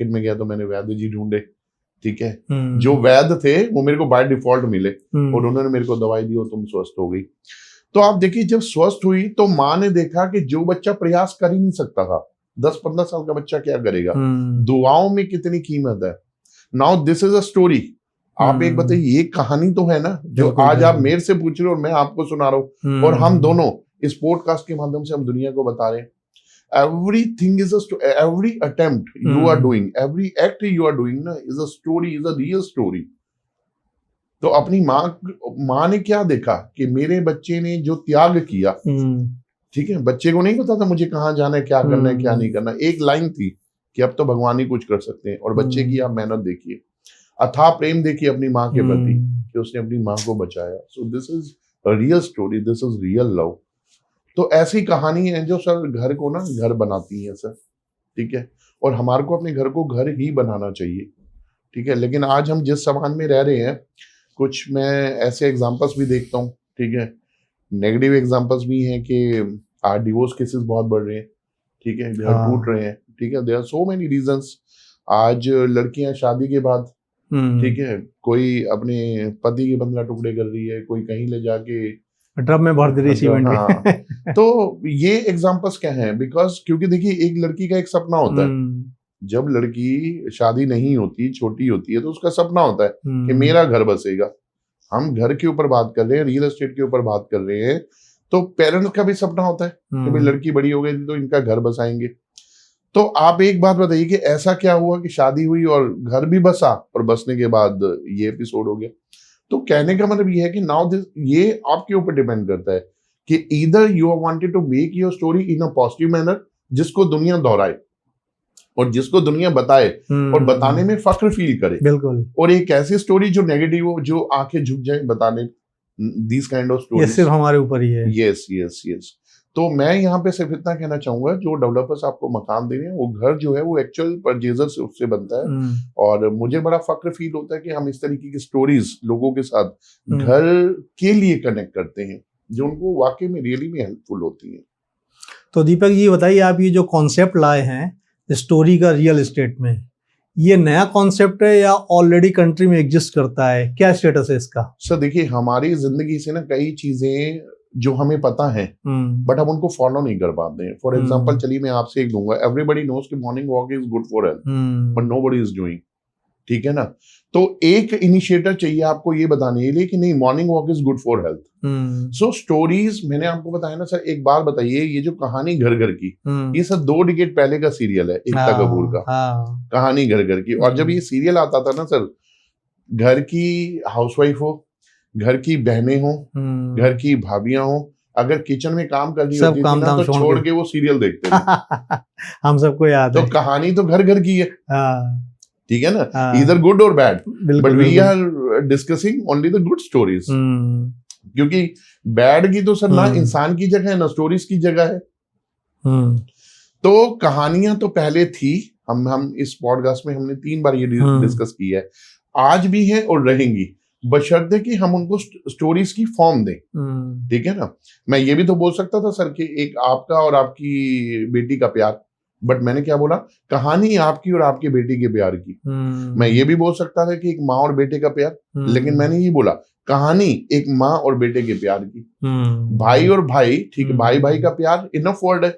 में गया तो मैंने वैद्य जी ढूंढे। ठीक है, जो वैद्य थे वो मेरे को बाय डिफॉल्ट मिले और उन्होंने मेरे को दवाई दी और तुम स्वस्थ हो गई। तो आप देखिए, जब स्वस्थ हुई तो माँ ने देखा कि जो बच्चा प्रयास कर ही नहीं सकता था, 10-15 साल का बच्चा क्या करेगा, दुआओं में कितनी कीमत है। Now this is a story. आप एक बताइए, ये कहानी तो है ना, जो आज आप मेरे से पूछ रहे हो और मैं आपको सुना रहा हूँ, और हम दोनों इस पॉडकास्ट के माध्यम से हम दुनिया को बता रहे हैं। Everything is a story. Every attempt you are doing, every act you are doing ना is a story, is a real story. तो अपनी माँ ने क्या देखा कि मेरे बच्चे ने जो त्याग किया, ठीक है, बच्चे को नहीं पता था मुझे कहाँ जाना है, क्या करना है, क्या नहीं करना। एक लाइन थी कि अब तो भगवान ही कुछ कर सकते हैं, और बच्चे की आप मेहनत देखिए, अथाह प्रेम देखिए अपनी माँ के प्रति कि उसने अपनी माँ को बचाया। सो this is a real story, this is real love. तो ऐसी कहानी है जो सर घर को ना घर बनाती है सर। ठीक है, और हमारे को अपने घर को घर ही बनाना चाहिए। ठीक है, लेकिन आज हम जिस समाज में रह रहे हैं, कुछ मैं ऐसे एग्जांपल्स भी देखता हूँ, ठीक है, नेगेटिव एग्जांपल्स भी हैं कि आज डिवोर्स केसेस बहुत बढ़ रहे हैं। ठीक है, घर टूट रहे हैं। ठीक है, there are so many reasons. आज लड़कियां शादी के बाद, ठीक है, कोई अपने पति के 15 टुकड़े कर रही है, कोई कहीं ले जाके ड्रम में भर दे रही है। हाँ। तो ये एग्जांपल्स क्या हैं? बिकॉज क्योंकि देखिए, एक लड़की का एक सपना होता है, जब लड़की शादी नहीं होती, छोटी होती है, तो उसका सपना होता है कि मेरा घर बसेगा। हम घर के ऊपर बात कर रहे हैं, रियल एस्टेट के ऊपर बात कर रहे हैं। तो पेरेंट्स का भी सपना होता है कि भाई लड़की बड़ी हो गई तो इनका घर बसाएंगे। तो आप एक बात बताइए कि ऐसा क्या हुआ कि शादी हुई और घर भी बसा और बसने के बाद ये एपिसोड हो गया? तो कहने का मतलब ये है कि नाउ दिस, ये आपके ऊपर डिपेंड करता है कि either you are wanted to make your story in a positive manner, जिसको दुनिया दोहराए और जिसको दुनिया बताए और बताने में फख्र फील करे, बिल्कुल, और एक ऐसी स्टोरी जो नेगेटिव हो, जो आंखें झुक जाए बताने, दिस काइंड ऑफ स्टोरी। ये सिर्फ हमारे ऊपर ही है। Yes yes yes. तो मैं यहाँ पे सिर्फ इतना कहना चाहूंगा, जो डेवलपर्स आपको मकान दे रहे हैं, वो घर जो है वो एक्चुअल परचेजर से उससे बनता है। और मुझे बड़ा फख्र फील होता है कि हम इस तरीके की स्टोरीज लोगों के साथ घर के लिए कनेक्ट करते हैं, जो उनको वाकई में रियली में हेल्पफुल होती है। तो दीपक जी बताइए, आप ये जो कॉन्सेप्ट लाए हैं स्टोरी का रियल एस्टेट में, ये नया कॉन्सेप्ट है या ऑलरेडी कंट्री में एग्जिस्ट करता है? क्या स्टेटस है इसका? सर देखिए, हमारी जिंदगी से ना कई चीजें जो हमें पता है बट हम उनको फॉलो नहीं कर पाते हैं। फॉर एग्जाम्पल चलिए मैं आपसे एक दूंगा, एवरीबडी नोज कि morning walk is good for health but nobody is doing, ठीक है ना। तो एक इनिशिएटर चाहिए आपको ये बताने के लिए कि नहीं morning walk is good for health. So stories मैंने आपको बताया ना सर, एक बार बताइए ये जो कहानी घर घर की, ये सर 2 डिकेड पहले का सीरियल है एकता कपूर का, कहानी घर घर की। और जब ये सीरियल आता था ना सर, घर की हाउसवाइफ हो, घर की बहनें हो, घर की भाभियां हो, अगर किचन में काम करनी होती थी ना तो छोड़ के वो सीरियल देखते थे। हम सबको याद है। तो कहानी तो घर घर की है, ठीक है ना, इधर गुड और bad, but we are discussing only the good stories, क्योंकि बैड की तो सर ना इंसान की जगह है ना स्टोरीज की जगह है। तो कहानियां तो पहले थी, हम इस पॉडकास्ट में हमने 3 बार ये डिस्कस की है, आज भी है और रहेंगी, बशर्ते कि हम उनको स्टोरीज की फॉर्म दें, ठीक है ना। मैं ये भी तो बोल सकता था सर कि एक आपका और आपकी बेटी का प्यार, बट मैंने क्या बोला, कहानी आपकी और आपके बेटी के प्यार की। मैं ये भी बोल सकता था कि एक माँ और बेटे का प्यार, लेकिन मैंने ये बोला कहानी एक माँ और बेटे के प्यार की। भाई और भाई, ठीक है, भाई भाई का प्यार इनफ वर्ड है,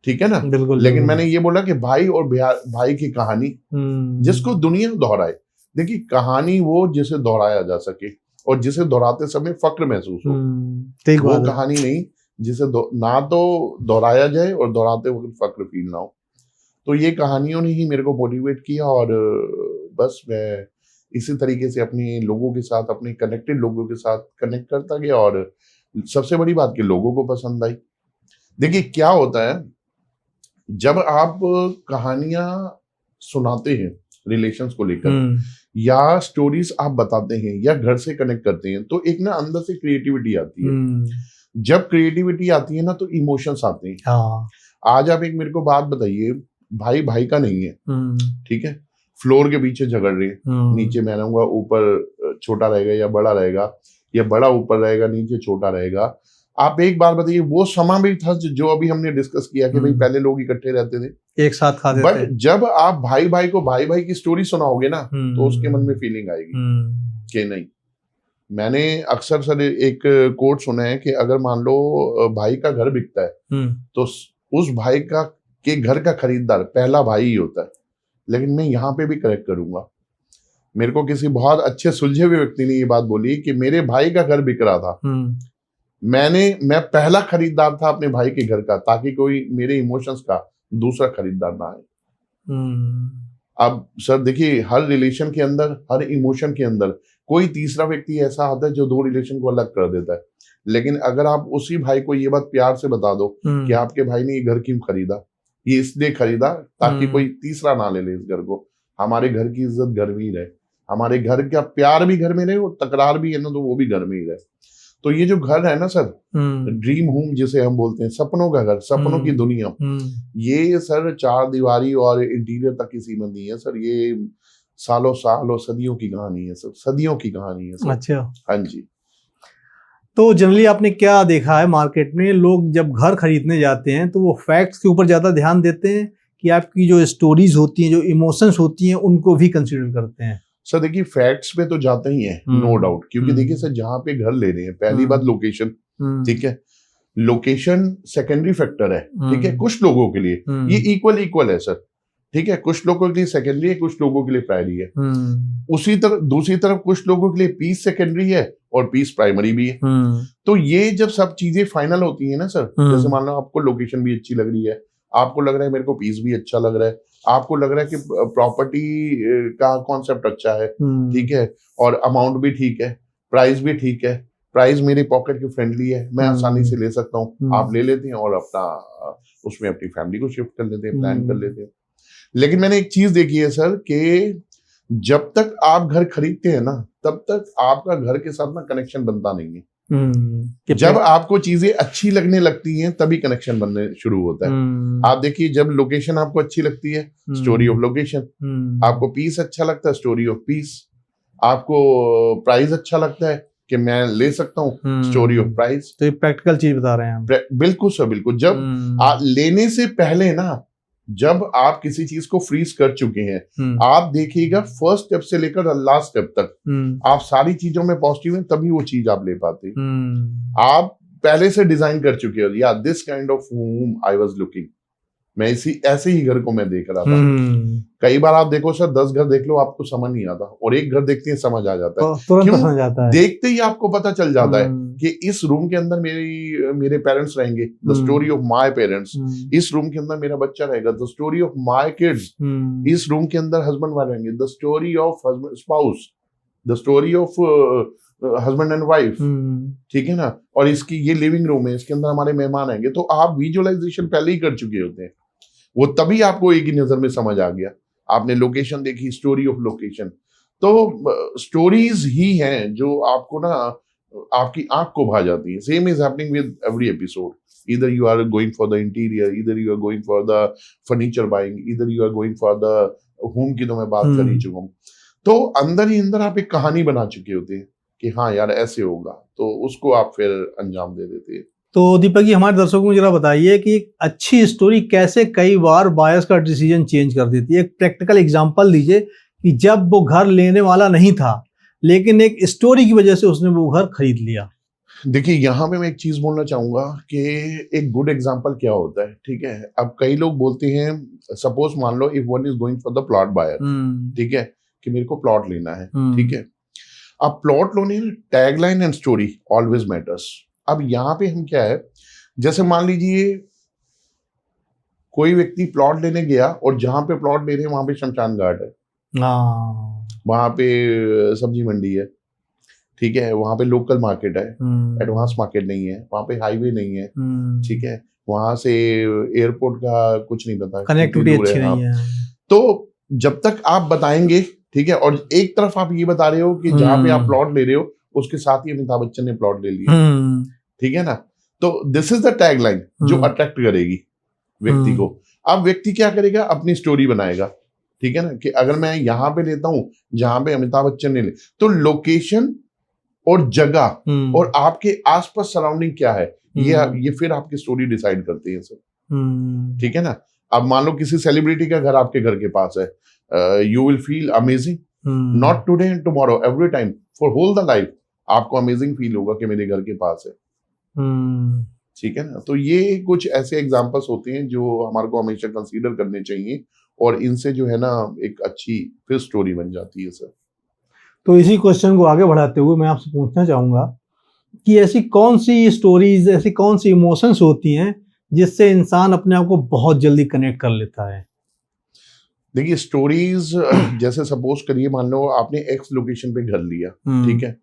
ठीक है ना, लेकिन मैंने ये बोला कि भाई और भाई की कहानी जिसको दुनिया दोहराए। देखिए कहानी वो जिसे दोहराया जा सके और जिसे दोहराते समय फक्र महसूस हो, वो कहानी नहीं जिसे ना तो दोहराया जाए और दोहराते वक्त फक्र फील ना हो। तो ये कहानियों ने ही मेरे को मोटिवेट किया और बस मैं इसी तरीके से अपने लोगों के साथ, अपने कनेक्टेड लोगों के साथ कनेक्ट करता गया और सबसे बड़ी बात कि लोगों को पसंद आई। देखिए क्या होता है, जब आप कहानियां सुनाते हैं रिलेशंस को लेकर या स्टोरीज आप बताते हैं या घर से कनेक्ट करते हैं, तो एक ना अंदर से क्रिएटिविटी आती है। जब क्रिएटिविटी आती है ना तो इमोशंस आते हैं। आज आप एक मेरे को बात बताइए, भाई भाई का नहीं है, ठीक है, फ्लोर के पीछे झगड़ रहे हैं, नीचे मैं रहूंगा ऊपर छोटा रहेगा या बड़ा रहेगा, या बड़ा ऊपर रहेगा नीचे छोटा रहेगा। आप एक बार बताइए, वो समा भी था जो अभी हमने डिस्कस किया कि भाई पहले लोग इकट्ठे रहते थे, एक साथ खाते थे, बट जब आप भाई भाई को भाई भाई की स्टोरी सुनाओगे ना तो उसके मन में फीलिंग आएगी कि नहीं। मैंने अक्सर सर एक कोट सुना है कि अगर मान लो भाई का घर बिकता है तो उस भाई का के घर का खरीदार पहला भाई ही होता है। लेकिन मैं यहाँ पे भी करेक्ट करूंगा, मेरे को किसी बहुत अच्छे सुलझे हुए व्यक्ति ने ये बात बोली कि मेरे भाई का घर बिक रहा था, मैं पहला खरीदार था अपने भाई के घर का, ताकि कोई मेरे इमोशंस का दूसरा खरीदार ना आए। अब सर देखिए, हर रिलेशन के अंदर, हर इमोशन के अंदर कोई तीसरा व्यक्ति ऐसा आता है जो 2 रिलेशन को अलग कर देता है। लेकिन अगर आप उसी भाई को ये बात प्यार से बता दो कि आपके भाई ने ये घर क्यों खरीदा, ये इसलिए खरीदा ताकि कोई तीसरा ना ले इस घर को, हमारे घर की इज्जत घर में ही रहे, हमारे घर का प्यार भी घर में रहे और तकरार भी है ना तो वो भी घर में ही रहे। तो ये जो घर है ना सर, ड्रीम होम जिसे हम बोलते हैं, सपनों का घर, सपनों की दुनिया, ये सर 4 दीवारी और इंटीरियर तक की सीमित नहीं है सर, ये सालों साल और सदियों की कहानी है सर, सदियों की कहानी है सर। अच्छा, हाँ जी। तो जनरली आपने क्या देखा है मार्केट में, लोग जब घर खरीदने जाते हैं तो वो फैक्ट्स के ऊपर ज्यादा ध्यान देते हैं कि आपकी जो स्टोरीज होती हैं, जो इमोशंस होती हैं, उनको भी कंसीडर करते हैं? सर देखिए फैक्ट्स पे तो जाते ही है, नो डाउट, क्योंकि देखिए सर जहाँ पे घर ले रहे हैं, पहली बात लोकेशन, ठीक है, लोकेशन सेकेंडरी फैक्टर है, ठीक है, कुछ लोगों के लिए ये इक्वल है सर, ठीक है, कुछ लोगों के लिए सेकेंडरी है, कुछ लोगों के लिए प्राइमरी है। उसी तरह दूसरी तरफ कुछ लोगों के लिए पीस सेकेंडरी है और पीस प्राइमरी भी है। तो ये जब सब चीजें फाइनल होती है ना सर, जैसे मान लो आपको लोकेशन भी अच्छी लग रही है, आपको लग रहा है मेरे को पीस भी अच्छा लग रहा है, आपको लग रहा है कि प्रॉपर्टी का कॉन्सेप्ट अच्छा है, ठीक है, और अमाउंट भी ठीक है, प्राइस भी ठीक है, प्राइस मेरे पॉकेट के फ्रेंडली है, मैं आसानी से ले सकता हूँ, आप ले लेते हैं और अपना उसमें अपनी फैमिली को शिफ्ट कर लेते हैं, प्लान कर लेते हैं। लेकिन मैंने एक चीज देखी है सर कि जब तक आप घर खरीदते हैं ना तब तक आपका घर के साथ ना कनेक्शन बनता नहीं है। जब आपको चीजें अच्छी लगने लगती हैं तभी कनेक्शन बनने शुरू होता है। आप देखिए, जब लोकेशन आपको अच्छी लगती है, स्टोरी ऑफ लोकेशन, आपको पीस अच्छा लगता है, स्टोरी ऑफ पीस, आपको प्राइस अच्छा लगता है कि मैं ले सकता हूँ, स्टोरी ऑफ प्राइस। तो ये प्रैक्टिकल चीज बता रहे हैं हम। बिल्कुल सर, बिल्कुल। जब लेने से पहले ना, जब आप किसी चीज को फ्रीज कर चुके हैं, आप देखिएगा फर्स्ट स्टेप से लेकर लास्ट स्टेप तक आप सारी चीजों में पॉजिटिव हैं, तभी वो चीज आप ले पाते हैं। आप पहले से डिजाइन कर चुके हो, या this kind of home I was looking, मैं ऐसे ही घर को मैं देख रहा था। कई बार आप देखो सर 10 घर देख लो आपको समझ नहीं आता, और एक घर देखते हैं समझ आ जाता है। तुरंत समझ आता है, देखते ही आपको पता चल जाता है कि इस रूम के अंदर मेरे पेरेंट्स रहेंगे, the story of my parents. इस रूम के अंदर मेरा बच्चा रहेगा, the story of my kids. इस रूम के अंदर हस्बैंड वाइफ रहेंगे, the story of spouse, the story of husband and wife. ठीक है ना। और इसकी ये लिविंग रूम है, इसके अंदर हमारे मेहमान आएंगे। तो आप विजुअलाइजेशन पहले ही कर चुके होते हैं, वो तभी आपको एक ही नजर में समझ आ गया। आपने लोकेशन देखी, स्टोरी ऑफ लोकेशन। तो स्टोरीज ही हैं जो आपको ना आपकी आंख को भा जाती है। Same is happening with every episode. Either you are going for the interior, either you are going for the furniture buying, either you are going for the home की तो मैं बात कर ही चुका हूँ। तो अंदर ही अंदर आप एक कहानी बना चुके होते हैं कि हाँ यार ऐसे होगा, तो उसको आप फिर अंजाम दे देते हैं। तो दीपक जी, हमारे दर्शकों को जरा बताइए कि एक अच्छी स्टोरी कैसे कई बार बायर्स का डिसीजन चेंज कर देती है। एक प्रैक्टिकल एग्जांपल दीजिए कि जब वो घर लेने वाला नहीं था, लेकिन एक स्टोरी की वजह से उसने वो घर खरीद लिया। देखिए यहाँ पे मैं एक चीज बोलना चाहूंगा कि एक गुड एग्जांपल क्या होता है। ठीक है, अब कई लोग बोलते हैं, सपोज मान लो if one is going for the plot buyer, ठीक है, कि मेरे को प्लॉट लेना है, ठीक है। अब प्लॉट लोने tagline and story always matters. अब यहाँ पे हम क्या है, जैसे मान लीजिए कोई व्यक्ति प्लॉट लेने गया और जहां पे प्लॉट ले रहे हैं वहां पे शमशान घाट है, वहां पे सब्जी मंडी है, ठीक है, वहां पे लोकल मार्केट है, एडवांस मार्केट नहीं है, वहां पे हाईवे नहीं है, ठीक है, वहां से एयरपोर्ट का कुछ नहीं पता, कनेक्टिविटी अच्छी नहीं है। तो जब तक आप बताएंगे, ठीक है, और एक तरफ आप ये बता रहे हो कि जहां पे आप प्लॉट ले रहे हो उसके साथ ही अमिताभ बच्चन ने प्लॉट ले लिया, ठीक है ना, तो दिस इज द टैगलाइन जो अट्रैक्ट करेगी व्यक्ति को। अब व्यक्ति क्या करेगा, अपनी स्टोरी बनाएगा, ठीक है ना, कि अगर मैं यहाँ पे लेता हूँ जहां पे अमिताभ बच्चन ने ले, तो लोकेशन और जगह और आपके आसपास सराउंडिंग क्या है, ये फिर आपकी स्टोरी डिसाइड करती है सब, ठीक है ना। अब मान लो किसी सेलिब्रिटी का घर आपके घर के पास है, you will feel amazing, not today and tomorrow, every time, for whole the life आपको अमेजिंग फील होगा कि मेरे घर के पास है, ठीक है ना। तो ये कुछ ऐसे एग्जांपल्स होते हैं जो हमारे को हमेशा कंसीडर करने चाहिए, और इनसे जो है ना एक अच्छी फिर स्टोरी बन जाती है सर। तो इसी क्वेश्चन को आगे बढ़ाते हुए मैं आपसे पूछना चाहूंगा कि ऐसी कौन सी स्टोरीज, ऐसी कौन सी इमोशंस होती हैं जिससे इंसान अपने आप को बहुत जल्दी कनेक्ट कर लेता है। देखिए स्टोरीज जैसे सपोज करिए मान लो आपने एक्स लोकेशन पे घर लिया, ठीक है,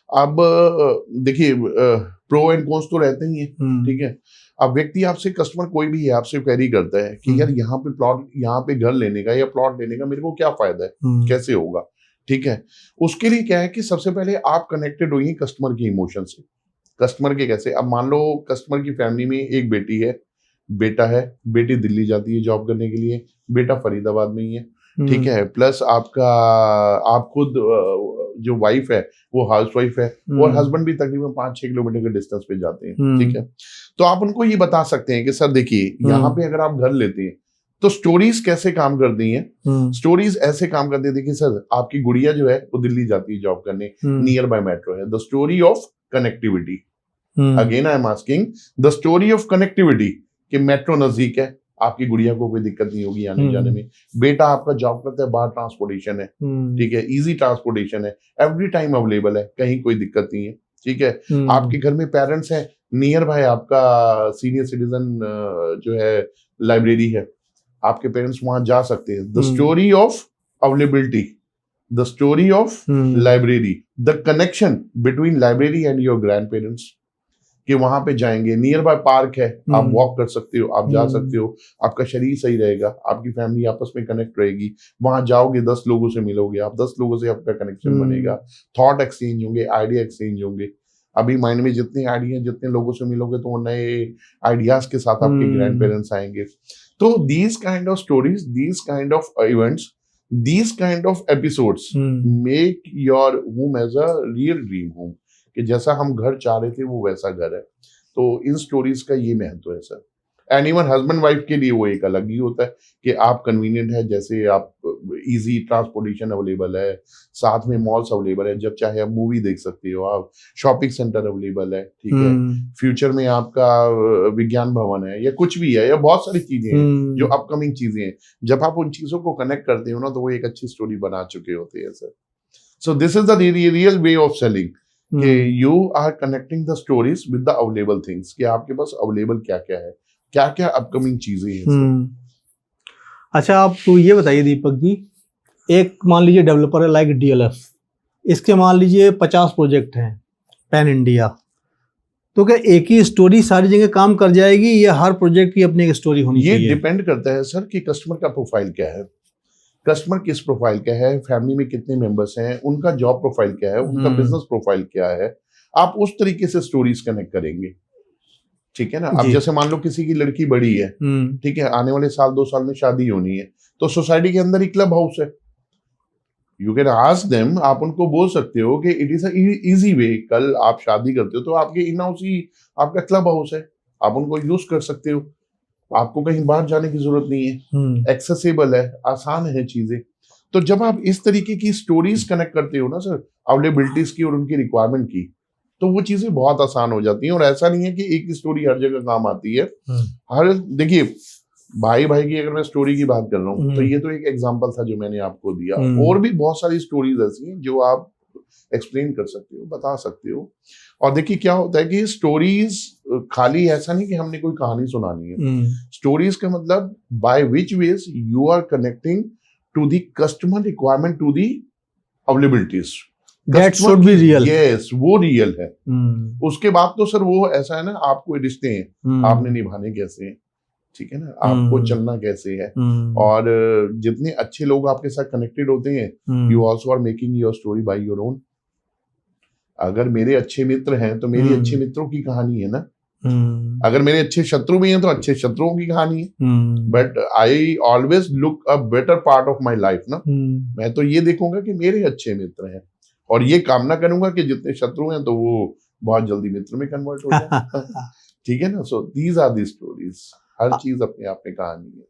अब देखिए प्रो एंड कॉन्स तो रहते ही हैं, ठीक है। अब व्यक्ति आपसे, कस्टमर कोई भी है, आपसे क्वेरी करता है कि यार यहाँ पे प्लॉट, यहाँ पे घर लेने का या प्लॉट लेने का मेरे को क्या फायदा है, कैसे होगा, ठीक है। उसके लिए क्या है कि सबसे पहले आप कनेक्टेड होइए कस्टमर के इमोशन से। कस्टमर के कैसे, अब मान लो कस्टमर की फैमिली में एक बेटी है, बेटा है, बेटी दिल्ली जाती है जॉब करने के लिए, बेटा फरीदाबाद में ही है, ठीक है, प्लस आपका आप खुद जो वाइफ है वो हाउस वाइफ है, और हस्बैंड भी तकरीबन 5-6 किलोमीटर के डिस्टेंस पे जाते हैं, ठीक है। तो आप उनको ये बता सकते हैं कि सर देखिए यहाँ पे अगर आप घर लेते हैं तो स्टोरीज कैसे काम करती हैं। स्टोरीज ऐसे काम करती है, देखिए सर आपकी गुड़िया जो है वो दिल्ली जाती है जॉब करने, नियर बाय मेट्रो है, the story of connectivity, again I am asking the story of connectivity, कि मेट्रो नजदीक है, आपकी गुड़िया को कोई दिक्कत नहीं होगी आने जाने में, बेटा आपका जॉब करता है, बाहर ट्रांसपोर्टेशन है, ठीक है, इजी ट्रांसपोर्टेशन है, एवरी टाइम अवेलेबल है, कहीं कोई दिक्कत नहीं है, ठीक है। आपके घर में पेरेंट्स हैं, नियर बाय आपका सीनियर सिटीजन जो है लाइब्रेरी है, आपके पेरेंट्स वहां जा सकते हैं, the story of availability, the story of library, the connection between library and your grand parents, कि वहां पे जाएंगे, नियर बाय पार्क है, आप वॉक कर सकते हो, आप जा सकते हो, आपका शरीर सही रहेगा, आपकी फैमिली आपस में कनेक्ट रहेगी, वहां जाओगे 10 लोगों से मिलोगे, आप 10 लोगों से आपका कनेक्शन बनेगा, थॉट एक्सचेंज होंगे, आइडिया एक्सचेंज होंगे, अभी माइंड में जितने आइडिया, जितने लोगों से मिलोगे तो नए आइडियाज के साथ आपके ग्रैंड पेरेंट्स आएंगे। तो these kind of stories, these kind of events, these kind of episodes make your home as a real dream home, कि जैसा हम घर चाह रहे थे वो वैसा घर है। तो इन स्टोरीज का ये महत्व है सर। एनीवन हस्बैंड वाइफ के लिए वो एक अलग ही होता है कि आप कन्वीनियंट है, जैसे आप इजी ट्रांसपोर्टेशन अवेलेबल है, साथ में मॉल्स अवेलेबल है, जब चाहे आप मूवी देख सकते हो, आप शॉपिंग सेंटर अवेलेबल है, ठीक है। फ्यूचर में आपका विज्ञान भवन है या कुछ भी है, या बहुत सारी चीजें हैं जो अपकमिंग चीजें हैं। जब आप उन चीजों को कनेक्ट करते हो ना, तो वो एक अच्छी स्टोरी बना चुके होते हैं sir. So this is the real way of selling, कि you are connecting the stories with the available things, कि आपके पास अवेलेबल क्या क्या है, क्या क्या अपकमिंग चीजें हैं। अच्छा, आप तो ये बताइए दीपक जी, एक मान लीजिए डेवलपर है लाइक DLF, इसके मान लीजिए 50 प्रोजेक्ट हैं पैन इंडिया, तो क्या एक ही स्टोरी सारी जगह काम कर जाएगी या हर प्रोजेक्ट की अपनी एक स्टोरी होनी चाहिए? ये डिपेंड करता है सर कि कस्टमर का प्रोफाइल क्या है, कस्टमर किस प्रोफाइल का है, फैमिली में कितने मेंबर्स हैं, उनका जॉब प्रोफाइल क्या है, उनका बिजनेस प्रोफाइल क्या है, आप उस तरीके से स्टोरीज कनेक्ट करेंगे, ठीक है ना। अब जैसे मान लो किसी की लड़की बड़ी है, ठीक है, आने वाले साल 2 साल में शादी होनी है, तो सोसाइटी के अंदर ही क्लब हाउस है, यू कैन आस्क देम, आप उनको बोल सकते हो कि इट इज इजी वे, कल आप शादी करते हो तो आपके इन हाउस ही आपका क्लब हाउस है, आप उनको यूज कर सकते हो, आपको कहीं बाहर जाने की जरूरत नहीं है, एक्सेसिबल है, आसान है चीजें। तो जब आप इस तरीके की स्टोरीज कनेक्ट करते हो ना सर, अवेलेबिलिटीज की और उनकी रिक्वायरमेंट की, तो वो चीजें बहुत आसान हो जाती हैं। और ऐसा नहीं है कि एक ही स्टोरी हर जगह काम आती है। हर देखिए, भाई भाई की अगर मैं स्टोरी की बात कर रहा हूँ, तो ये तो एक एग्जांपल था जो मैंने आपको दिया, और भी बहुत सारी स्टोरीज ऐसी हैं जो आप एक्सप्लेन कर सकते हो, बता सकते हो। और देखिए क्या होता है कि स्टोरीज खाली ऐसा नहीं कि हमने कोई कहानी सुनानी है, स्टोरीज का मतलब by which ways you are connecting to the customer requirement, to the availabilities, That should be real. Yes, वो रियल है। उसके बाद तो सर वो ऐसा है ना, आपको रिश्ते हैं, आपने निभाने कैसे हैं, ठीक है ना, आपको चलना कैसे है, और जितने अच्छे लोग आपके साथ कनेक्टेड होते हैं, you also are making your story by your own. अगर मेरे अच्छे मित्र हैं तो मेरी अच्छे मित्रों की कहानी है ना, अगर मेरे अच्छे शत्रु भी हैं तो अच्छे शत्रुओं की कहानी है। But I always look a better part of my life ना, मैं तो ये देखूंगा कि मेरे अच्छे मित्र हैं, और ये कामना करूंगा कि जितने शत्रु हैं तो वो बहुत जल्दी मित्र में कन्वर्ट हो जाए। ठीक है ना। So these are the stories, हर चीज अपने आप में कहानी है।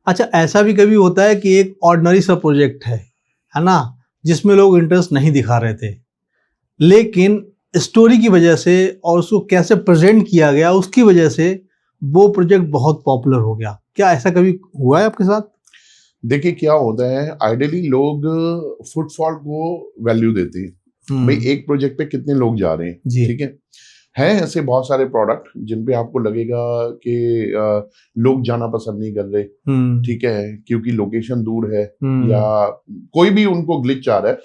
अच्छा, ऐसा भी कभी होता है कि एक ऑर्डिनरी सा प्रोजेक्ट है ना, जिसमें लोग इंटरेस्ट नहीं दिखा रहे थे, लेकिन स्टोरी की वजह से और उसको कैसे प्रेजेंट किया गया उसकी वजह से वो प्रोजेक्ट बहुत पॉपुलर हो गया। क्या ऐसा कभी हुआ है आपके साथ? देखिए क्या होता है, आइडियली लोग फुटफॉल को वैल्यू देते हैं, भाई एक प्रोजेक्ट पे कितने लोग जा रहे हैं, ठीक है ऐसे बहुत सारे प्रोडक्ट जिन पे आपको लगेगा कि लोग जाना पसंद नहीं कर रहे, ठीक है, क्योंकि लोकेशन दूर है या कोई भी उनको ग्लिच आ रहा है।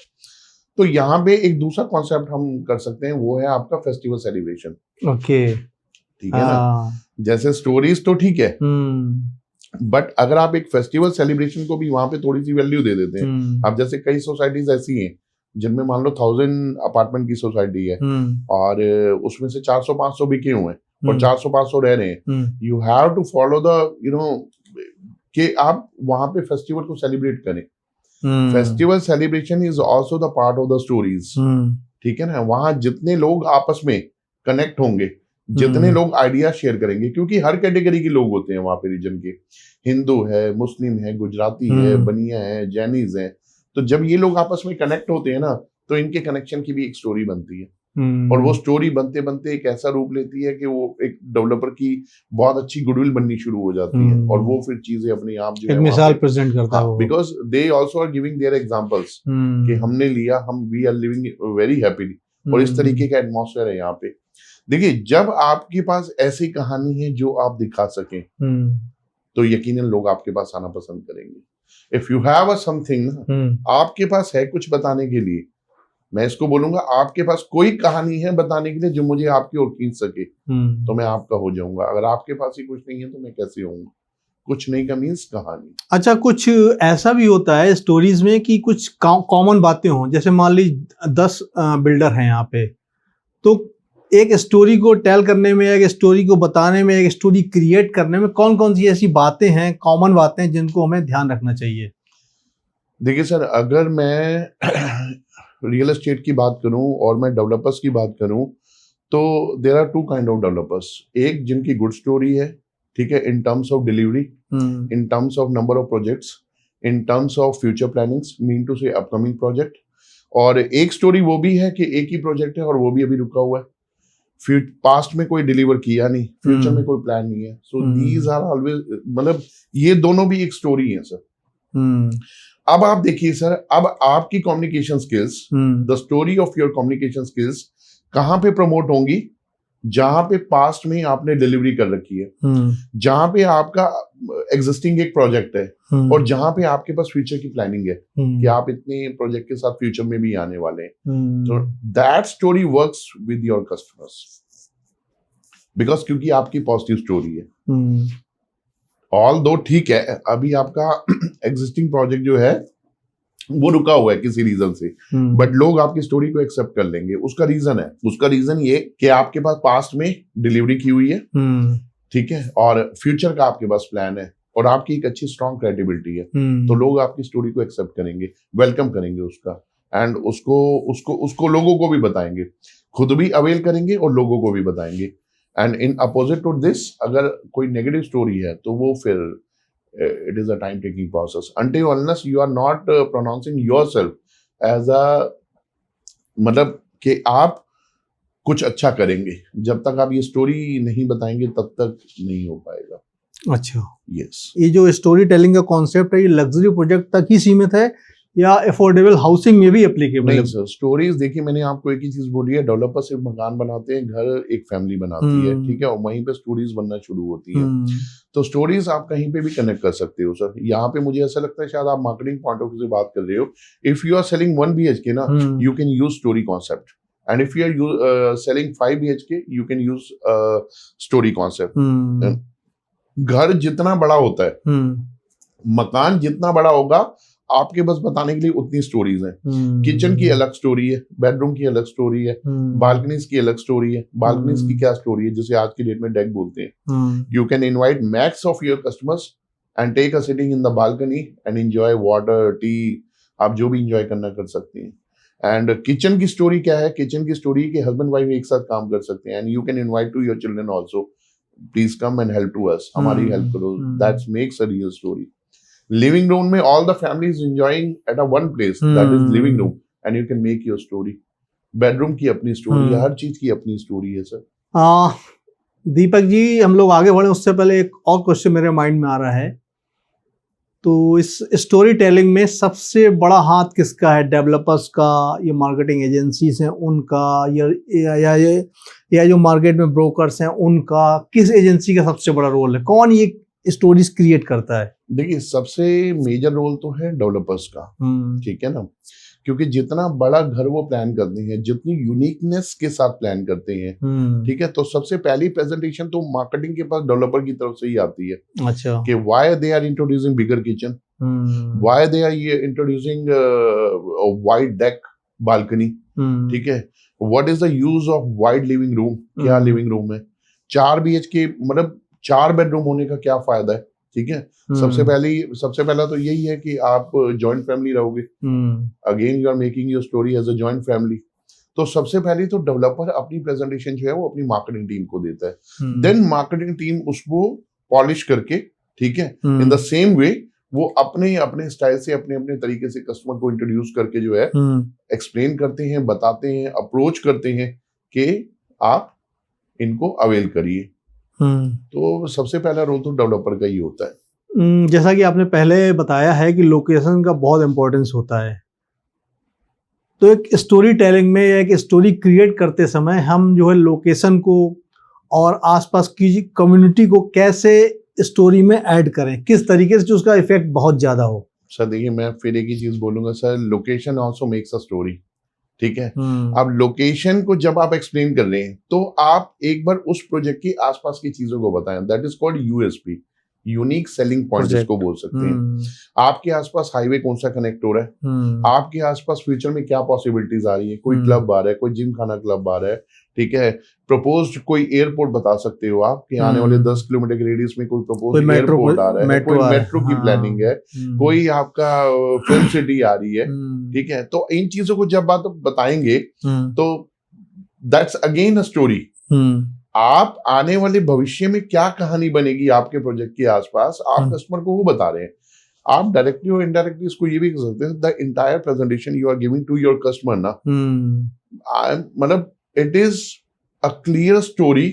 तो यहाँ पे एक दूसरा कॉन्सेप्ट हम कर सकते हैं, वो है आपका फेस्टिवल सेलिब्रेशन। ओके, ठीक है ना। जैसे स्टोरीज तो ठीक है, बट अगर आप एक फेस्टिवल सेलिब्रेशन को भी वहां पे थोड़ी सी वैल्यू दे देते हैं। अब जैसे कई सोसाइटीज ऐसी हैं जिनमें मान लो 1000 अपार्टमेंट की सोसाइटी है, और उसमें से 400-500 बिके हुए हैं और 400-500 रह रहे हैं। You have to follow the कि आप वहां पे फेस्टिवल को सेलिब्रेट करें। Festival celebration is also the part of the stories, ठीक है ना। वहां जितने लोग आपस में कनेक्ट होंगे, जितने लोग आइडिया शेयर करेंगे, क्योंकि हर कैटेगरी के लोग होते हैं वहां पे रीजन के, हिंदू है, मुस्लिम है, गुजराती है, बनिया है, जैनीज है। तो जब ये लोग आपस में कनेक्ट होते हैं ना, तो इनके कनेक्शन की भी एक स्टोरी बनती है, और वो स्टोरी बनते बनते एक ऐसा रूप लेती है कि वो एक डेवलपर की बहुत अच्छी गुडविल बननी शुरू हो जाती है, और वो फिर चीजें अपने आप जो है मिसाल प्रेजेंट करता है, because they also are giving their examples कि हमने लिया, हम we are living very happily, और इस तरीके का एटमॉस्फेयर है यहाँ पे। देखिए, जब आपके पास ऐसी कहानी है जो आप दिखा सकें, तो यकीनन लोग आपके पास आना पसंद करेंगे। If you have a something, आपके पास है कुछ बताने के लिए, मैं इसको बोलूंगा आपके पास कोई कहानी है बताने के लिए जो मुझे आपकी ओर खींच सके, तो मैं आपका हो जाऊंगा। अगर आपके पास ही कुछ नहीं है तो मैं कैसे होऊंगा? कुछ नहीं का मीन्स कहानी। अच्छा, कुछ ऐसा भी होता है स्टोरीज में कि कुछ कॉमन बातें हों, जैसे मान लीजिए 10 बिल्डर हैं यहाँ पे, तो एक स्टोरी को टेल करने में, एक स्टोरी को बताने में, एक स्टोरी क्रिएट करने में कौन कौन सी ऐसी बातें हैं, कॉमन बातें, जिनको हमें ध्यान रखना चाहिए? देखिए सर, अगर मैं रियल एस्टेट की बात करूं और मैं डेवलपर्स की बात करूं, तो there are 2 kind of developers. एक जिनकी गुड स्टोरी है, ठीक है, in terms of delivery, in terms of number of projects, in terms of future plannings, mean to say upcoming project. और एक स्टोरी वो भी है कि एक ही प्रोजेक्ट है और वो भी अभी रुका हुआ है, पास्ट में कोई डिलीवर किया नहीं, फ्यूचर में कोई प्लान नहीं है। सो दीज आर ऑलवेज, मतलब ये दोनों भी एक स्टोरी है सर। अब आप देखिए सर, अब आपकी communication skills, the story of your communication skills कहाँ पे प्रमोट होंगी? जहां पे पास्ट में आपने डिलीवरी कर रखी है, जहां पे आपका एग्जिस्टिंग एक प्रोजेक्ट है, और जहां पे आपके पास फ्यूचर की प्लानिंग है कि आप इतने प्रोजेक्ट के साथ फ्यूचर में भी आने वाले हैं। तो that story works with your customers, because क्योंकि आपकी पॉजिटिव स्टोरी है। ऑल दो ठीक है, अभी आपका एग्जिस्टिंग प्रोजेक्ट जो है वो रुका हुआ है किसी रीजन से, बट लोग आपकी स्टोरी को एक्सेप्ट कर लेंगे। उसका रीजन ये कि आपके पास पास्ट में डिलीवरी की हुई है, ठीक है, और फ्यूचर का आपके पास प्लान है, और आपकी एक अच्छी स्ट्रॉन्ग क्रेडिबिलिटी है। तो लोग आपकी स्टोरी को एक्सेप्ट करेंगे, वेलकम करेंगे उसका, एंड उसको लोगों को भी बताएंगे, खुद भी अवेल करेंगे और लोगों को भी बताएंगे। And in opposite to this, अगर कोई नेगेटिव स्टोरी है तो वो फिर it is a time taking process until unless you are not pronouncing yourself as a, मतलब कि आप कुछ अच्छा करेंगे, जब तक आप ये स्टोरी नहीं बताएंगे तब तक नहीं हो पाएगा। अच्छा, यस। ये जो स्टोरी टेलिंग का कॉन्सेप्ट है, ये लग्जरी प्रोजेक्ट तक ही सीमित है या अफोर्डेबल हाउसिंग में भी एप्लीकेबल है? नहीं सर, स्टोरीज देखिए, मैंने आपको एक ही चीज बोली है, डेवलपर सिर्फ मकान बनाते हैं, घर एक फैमिली बनाती है, ठीक है, और वहीं पे स्टोरीज बनना शुरू होती है। तो स्टोरीज आप कहीं पे भी कनेक्ट कर सकते हो सर। यहाँ पे मुझे ऐसा लगता है शायद आप मार्केटिंग पॉइंट ऑफ व्यू से बात कर रहे हो। If you are selling 1 BHK ना, you can use story concept, and if you are selling 5 BHK you can use story concept. घर जितना बड़ा होता है, मकान जितना बड़ा होगा, आपके बस बताने के लिए उतनी स्टोरीज हैं। किचन की अलग स्टोरी है, बेडरूम की अलग स्टोरी है, बालकनीज की अलग स्टोरी है। बालकनीज की क्या स्टोरी है, जिसे आज की डेट में डेक बोलते हैं। You can invite max of your customers and take a sitting in the balcony and enjoy water, tea, आप जो भी इंजॉय करना कर सकते हैं। एंड किचन की स्टोरी क्या है? किचन की स्टोरी के हस्बैंड वाइफ एक साथ काम कर सकते हैं, and you can invite to your children also, please come and help to us, हमारी हेल्प करो। That makes a real story. Living room में all the family is enjoying at a one place, that is living room, and you can make your story. Bedroom की अपनी story है, हर चीज की अपनी story है सर। दीपक जी, हम लोग आगे बढ़े उससे पहले एक और क्वेश्चन मेरे माइंड में आ रहा है। तो इस स्टोरी टेलिंग में सबसे बड़ा हाथ किसका है? डेवलपर्स का, ये मार्केटिंग एजेंसीज हैं उनका, या जो मार्केट में ब्रोकर्स हैं उनका? किस एजेंसी का सबसे बड़ा रोल है? कौन ये स्टोरीज क्रिएट करता है? देखिए, सबसे मेजर रोल तो है डेवलपर्स का, ठीक है ना, क्योंकि जितना बड़ा घर वो प्लान करते हैं, जितनी यूनिकनेस के साथ प्लान करते हैं, ठीक है, तो सबसे पहली प्रेजेंटेशन तो मार्केटिंग के पास डेवलपर की तरफ से ही आती है। अच्छा, कि why they are introducing bigger kitchen, why they are introducing wide deck balcony, ठीक है, what is the use of wide living room, क्या लिविंग रूम है, 4 BHK मतलब 4 बेडरूम होने का क्या फायदा है, ठीक है। सबसे पहला तो यही है कि आप जॉइंट फैमिली रहोगे। Again you are making your story as a joint family. तो सबसे पहले तो डेवलपर अपनी प्रेजेंटेशन जो है वो अपनी मार्केटिंग टीम को देता है, देन मार्केटिंग टीम उसको पॉलिश करके, ठीक है, इन द सेम वे वो अपने स्टाइल से, अपने तरीके से कस्टमर को इंट्रोड्यूस करके जो है एक्सप्लेन करते हैं, बताते हैं, अप्रोच करते हैं कि आप इनको अवेल करिए। तो सबसे पहला रोल तो डेवलपर का ही होता है। जैसा कि आपने पहले बताया है कि लोकेशन का बहुत इंपॉर्टेंस होता है, तो एक स्टोरी टेलिंग में या एक स्टोरी क्रिएट करते समय हम जो है लोकेशन को और आसपास की कम्युनिटी को कैसे स्टोरी में ऐड करें, किस तरीके से उसका इफेक्ट बहुत ज्यादा हो? सर देखिए, मैं फिर एक ही चीज बोलूंगा sir, location also makes a story, ठीक है। अब लोकेशन को जब आप एक्सप्लेन कर रहे हैं तो आप एक बार उस प्रोजेक्ट की आसपास की चीजों को बताएं, that is called USP, unique selling point जिसको बोल सकते हैं। आपके आसपास हाईवे कौन सा कनेक्ट हो रहा है, आपके आसपास फ्यूचर में क्या पॉसिबिलिटीज आ रही है, कोई क्लब आ रहा है, कोई जिम खाना क्लब आ रहा है, ठीक है, प्रपोज्ड कोई एयरपोर्ट बता सकते हो आप कि आने वाले 10 किलोमीटर के रेडियस में कोई प्रपोज्ड एयरपोर्ट आ रहा है, कोई मेट्रो की प्लानिंग है, कोई आपका फिल्म सिटी आ रही है, ठीक है। तो इन चीजों को जब आप बताएंगे तो दैट्स अगेन अ स्टोरी, आप आने वाले भविष्य में क्या कहानी बनेगी आपके प्रोजेक्ट के आसपास, आप कस्टमर को वो बता रहे हैं। आप डायरेक्टली और इनडायरेक्टली इसको ये भी कह सकते हैं, the entire presentation you are giving to your customer ना, मतलब it is a clear story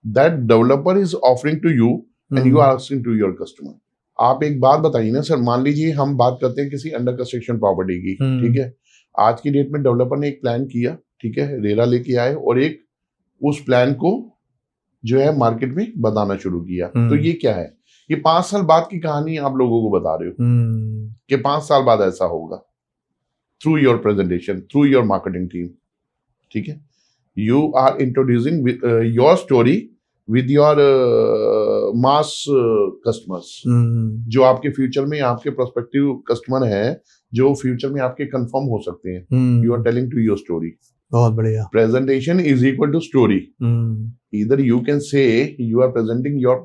that developer is offering to you and you are asking to your customer. आप एक बात बताइए ना सर, मान लीजिए हम बात करते हैं किसी अंडर कंस्ट्रक्शन प्रॉपर्टी की, ठीक है, आज की डेट में डेवलपर ने एक प्लान किया, ठीक है, रेरा लेके आए और एक उस प्लान को जो है मार्केट में बताना शुरू किया। तो ये क्या है, ये 5 साल बाद की कहानी आप लोगों को बता रहे हो कि 5 साल बाद ऐसा होगा, through your presentation, through your marketing team, ठीक है। You are introducing your story with your mass customers, जो आपके फ्यूचर में आपके प्रोस्पेक्टिव कस्टमर हैं, जो फ्यूचर में आपके कंफर्म हो सकते हैं। You are telling to your story. बहुत बढ़िया। Presentation is equal to story. Either you can say you are presenting your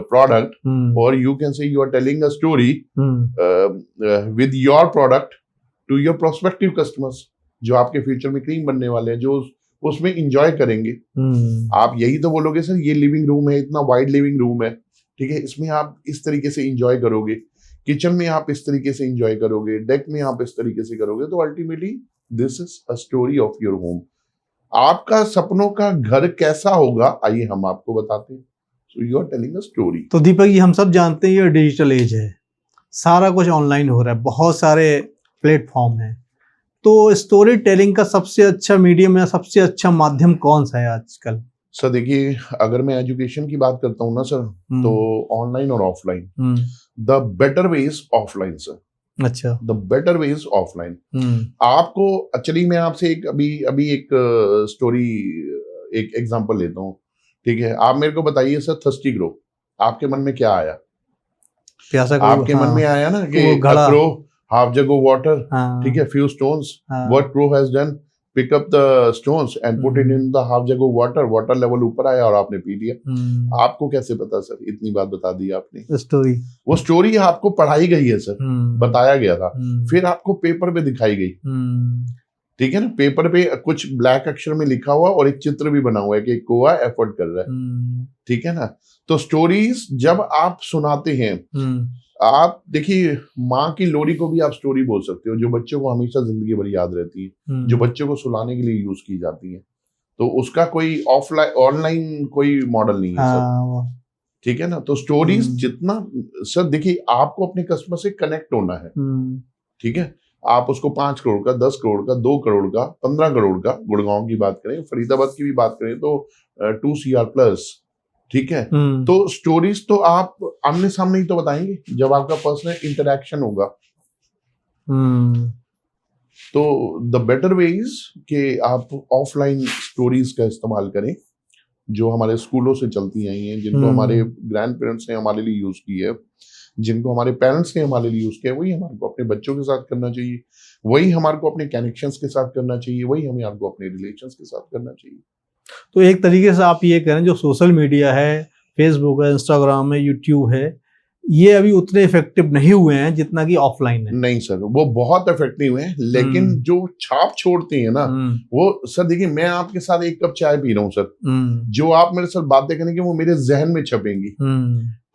product, or you can say you are telling a story with your product to your prospective customers, जो आपके future में cream बनने वाले हैं, जो उसमें enjoy करेंगे। आप यही तो बोलोगे सर ये लिविंग रूम है, इतना वाइड लिविंग रूम है, ठीक है, इसमें आप इस तरीके से इंजॉय करोगे, किचन में आप इस तरीके से इंजॉय करोगे, डेक में आप इस तरीके से करोगे, तो ultimately this is a story of your home. आपका सपनों का घर कैसा होगा, आइए हम आपको बताते हैं। So you are telling a story. तो दीपक जी, हम सब जानते हैं ये डिजिटल एज है, सारा कुछ ऑनलाइन हो रहा है, बहुत सारे प्लेटफॉर्म हैं, तो स्टोरी टेलिंग का सबसे अच्छा मीडियम या सबसे अच्छा माध्यम कौन सा है आजकल? सर देखिए, अगर मैं एजुकेशन की बात करता हूँ ना सर, तो ऑनलाइन और offline, the better way is offline sir. अच्छा, the better way is offline. आपको एक्चुअली मैं आपसे एक अभी एक स्टोरी, एक एग्जांपल लेता हूँ, ठीक है। आप मेरे को बताइए सर, थर्स्टी ग्रो, आपके मन में क्या आया? प्यासा आपके मन में आया ना कि grow half jug of water, ठीक है, few stones, what crow has done, pick up the stones and put it in the half jug of water, water level ऊपर आया और आपने पी लिया। आपको कैसे पता सर? इतनी बात बता दी आपने। स्टोरी, वो स्टोरी आपको पढ़ाई गई है सर, बताया गया था, फिर आपको पेपर पे दिखाई गई, ठीक है ना। पेपर पे कुछ ब्लैक अक्षर में लिखा हुआ और एक चित्र भी बना हुआ है कि कोआ एफर्ट कर रहा है, ठीक है ना। तो स्टोरीज जब आप सुनाते हैं, आप देखिए, माँ की लोरी को भी आप स्टोरी बोल सकते हो, जो बच्चों को हमेशा जिंदगी भर याद रहती है, जो बच्चों को सुलाने के लिए यूज की जाती है, तो उसका कोई ऑफलाइन ऑनलाइन कोई मॉडल नहीं है सर, ठीक है ना। तो स्टोरीज जितना सर, देखिए, आपको अपने कस्टमर से कनेक्ट होना है, ठीक है। आप उसको 5 करोड़ का, 10 करोड़ का, 2 करोड़ का, 15 करोड़ का, गुड़गांव की बात करें, फरीदाबाद की भी बात करें तो 2 CR प्लस, ठीक है। तो स्टोरीज तो आप आमने सामने ही तो बताएंगे जब आपका पर्सनल इंटरेक्शन होगा। तो द बेटर वे इज कि आप ऑफलाइन स्टोरीज का इस्तेमाल करें, जो हमारे स्कूलों से चलती आई हैं, जिनको हमारे ग्रैंड पेरेंट्स ने हमारे लिए यूज की है, जिनको हमारे पेरेंट्स ने हमारे लिए यूज किया, वही हमारे को अपने बच्चों के साथ करना चाहिए, वही हमारे को अपने कनेक्शंस के साथ करना चाहिए, वही हमें आपको अपने रिलेशंस के साथ करना चाहिए। तो एक तरीके से आप ये करें, जो सोशल मीडिया है, फेसबुक है, इंस्टाग्राम है, यूट्यूब है, ये अभी उतने इफेक्टिव नहीं हुए हैं जितना कि ऑफलाइन है। नहीं सर, वो बहुत इफेक्टिव हैं, लेकिन जो छाप छोड़ते हैं ना, वो सर देखिए, मैं आपके साथ एक कप चाय पी रहा हूँ सर, जो आप मेरे साथ बातें करेंगे वो मेरे जहन में छपेंगी,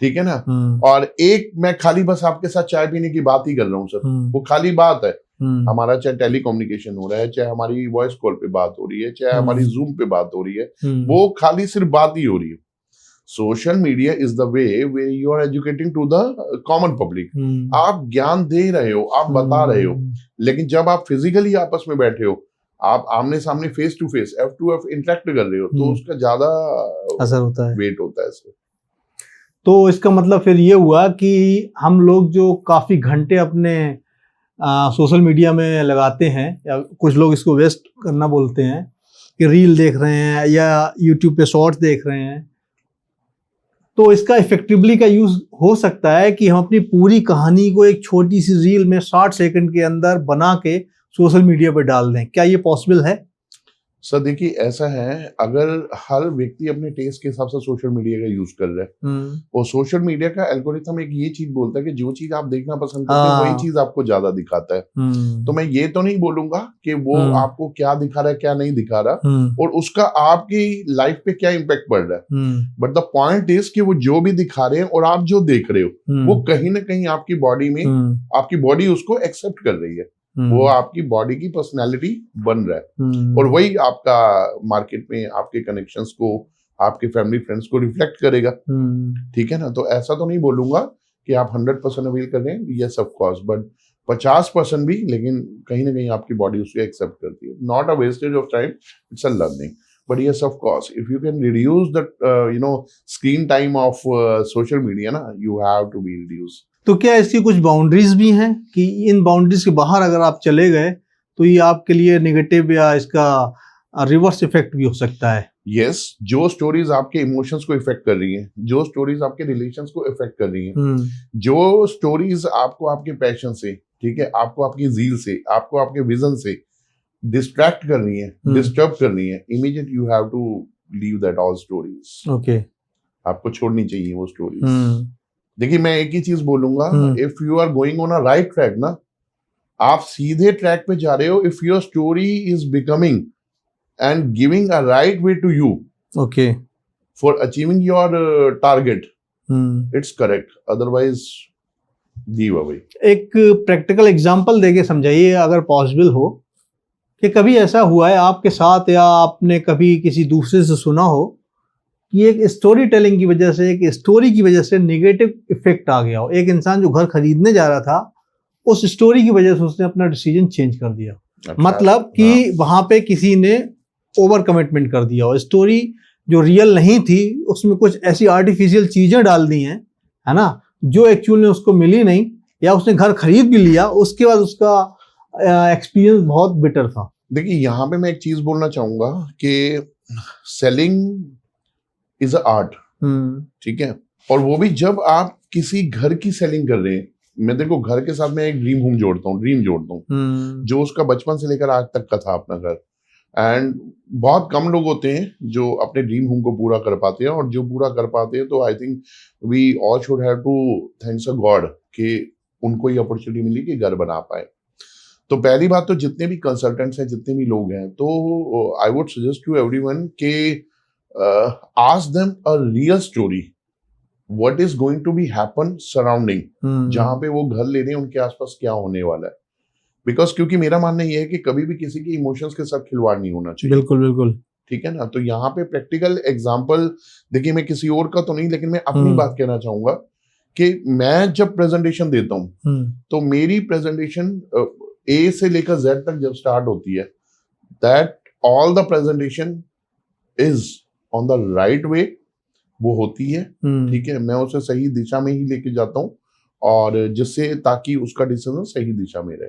ठीक है ना। और एक मैं खाली बस आपके साथ चाय पीने की बात ही कर रहा हूँ सर, वो खाली बात है। हमारा चाहे टेलीकम्युनिकेशन हो रहा है, चाहे हमारी वॉइस कॉल पे बात हो रही है, चाहे हमारी जूम पे बात हो रही है, वो खाली सिर्फ बात ही हो रही है। Social media is the way where you are educating to the common public. आप ज्ञान दे रहे हो, आप बता रहे हो, लेकिन जब आप फिजिकली आपस में बैठे हो, आप आमने सामने face to face F2F interact कर रहे हो, तो उसका ज्यादा असर होता है, वेट होता है इसमें। तो इसका मतलब फिर ये हुआ कि हम लोग जो काफी घंटे अपने सोशल मीडिया में लगाते हैं, या कुछ लोग इसको वेस्ट करना बोलते हैं, कि रील देख रहे हैं या यूट्यूब पे शॉर्ट्स देख रहे हैं, तो इसका इफेक्टिवली का यूज हो सकता है कि हम अपनी पूरी कहानी को एक छोटी सी रील में 60 सेकंड के अंदर बना के सोशल मीडिया पर डाल दें। क्या ये पॉसिबल है? सर देखिए ऐसा है, अगर हर व्यक्ति अपने टेस्ट के हिसाब से सोशल मीडिया का यूज कर रहा है, और सोशल मीडिया का एल्गोरिथम एक ये चीज बोलता है कि जो चीज आप देखना पसंद करते हैं वही चीज आपको ज्यादा दिखाता है। तो मैं ये तो नहीं बोलूंगा कि वो आपको क्या दिखा रहा है क्या नहीं दिखा रहा, और उसका आपकी लाइफ पे क्या इम्पैक्ट पड़ रहा है, बट द पॉइंट इज कि वो जो भी दिखा रहे हैं और आप जो देख रहे हो वो कहीं ना कहीं आपकी बॉडी में, आपकी बॉडी उसको एक्सेप्ट कर रही है, वो आपकी बॉडी की पर्सनालिटी बन रहा है, और वही आपका मार्केट में आपके कनेक्शंस को, आपके फैमिली फ्रेंड्स को रिफ्लेक्ट करेगा। ठीक है ना, तो ऐसा तो नहीं बोलूंगा कि आप 100% अवेल कर रहे हैं, यस ऑफ कोर्स, बट 50% भी, लेकिन कहीं ना कहीं आपकी बॉडी उसको एक्सेप्ट करती है। Not a wastage of time, it's a learning, but yes of course if you can reduce the screen time of social media ना, you have to be reduce. तो क्या इसकी कुछ बाउंड्रीज भी हैं कि इन बाउंड्रीज के बाहर अगर आप चले गए तो ये आपके लिए नेगेटिव या इसका रिवर्स इफेक्ट भी हो सकता है? यस, जो स्टोरीज आपके इमोशंस को इफेक्ट कर रही हैं, जो स्टोरीज आपके रिलेशंस को इफेक्ट कर रही हैं, जो स्टोरीज आपको आपके पैशन से, ठीक है, आपको आपकी जील से, आपको आपके विजन से डिस्ट्रैक्ट कर रही हैं, डिस्टर्ब कर रही हैं, immediate you have to leave that all stories. Okay, आपको छोड़नी चाहिए वो स्टोरीज। देखिए मैं एक ही चीज बोलूंगा, if you are going on a right track ना, आप सीधे ट्रैक पे जा रहे हो, if your story is becoming and giving a right way to you, okay, for achieving your target, it's correct, otherwise give away. एक practical example देके समझाइए अगर पॉसिबल हो, कि कभी ऐसा हुआ है आपके साथ या आपने कभी किसी दूसरे से सुना हो कि एक स्टोरी टेलिंग की वजह से, एक स्टोरी की वजह से नेगेटिव इफेक्ट आ गया हो। एक इंसान जो घर खरीदने जा रहा था, उस स्टोरी की वजह से उसने अपना डिसीजन चेंज कर दिया। मतलब कि वहां पे किसी ने ओवर कमिटमेंट कर दिया हो, स्टोरी जो रियल नहीं थी उसमें कुछ ऐसी आर्टिफिशियल चीजें डाल दी हैं, है ना, जो एक्चुअल में उसको मिली नहीं, या उसने घर खरीद भी लिया, उसके बाद उसका एक्सपीरियंस बहुत बिटर था। देखिए यहाँ पे मैं एक चीज बोलना चाहूंगा कि सेलिंग इज अ आर्ट, ठीक है, और वो भी जब आप किसी घर की सेलिंग कर रहे हैं। मैं देखो घर के साथ में एक ड्रीम होम जोड़ता हूँ, ड्रीम जोड़ता हूँ, जो उसका बचपन से लेकर आज तक का था अपना घर, एंड बहुत कम लोग होते हैं जो अपने ड्रीम होम को पूरा कर पाते हैं, और जो पूरा कर पाते हैं तो I think we all should have to thanks a god कि उनको ये अपॉर्चुनिटी मिली कि घर बना पाए। तो पहली बात तो जितने भी कंसल्टेंट्स हैं, जितने भी लोग हैं, तो I would suggest to everyone के ask them a real story, what is going to be happen surrounding, जहां पे वो घर ले रहे हैं उनके आसपास क्या होने वाला है, बिकॉज क्योंकि मेरा मानना ये है कि कभी भी किसी के इमोशंस के साथ खिलवाड़ नहीं होना चाहिए। बिल्कुल बिल्कुल, ठीक है ना। तो यहाँ पे प्रैक्टिकल एग्जांपल देखिए, मैं किसी और का तो नहीं, लेकिन मैं अपनी बात कहना चाहूंगा कि मैं जब प्रेजेंटेशन देता हूँ तो मेरी प्रेजेंटेशन ए से लेकर जेड तक जब स्टार्ट होती है, that all the presentation is on the right way, वो होती है, ठीक है, मैं उसे सही दिशा में ही लेके जाता हूँ, और जिससे ताकि उसका डिसीजन सही दिशा में रहे।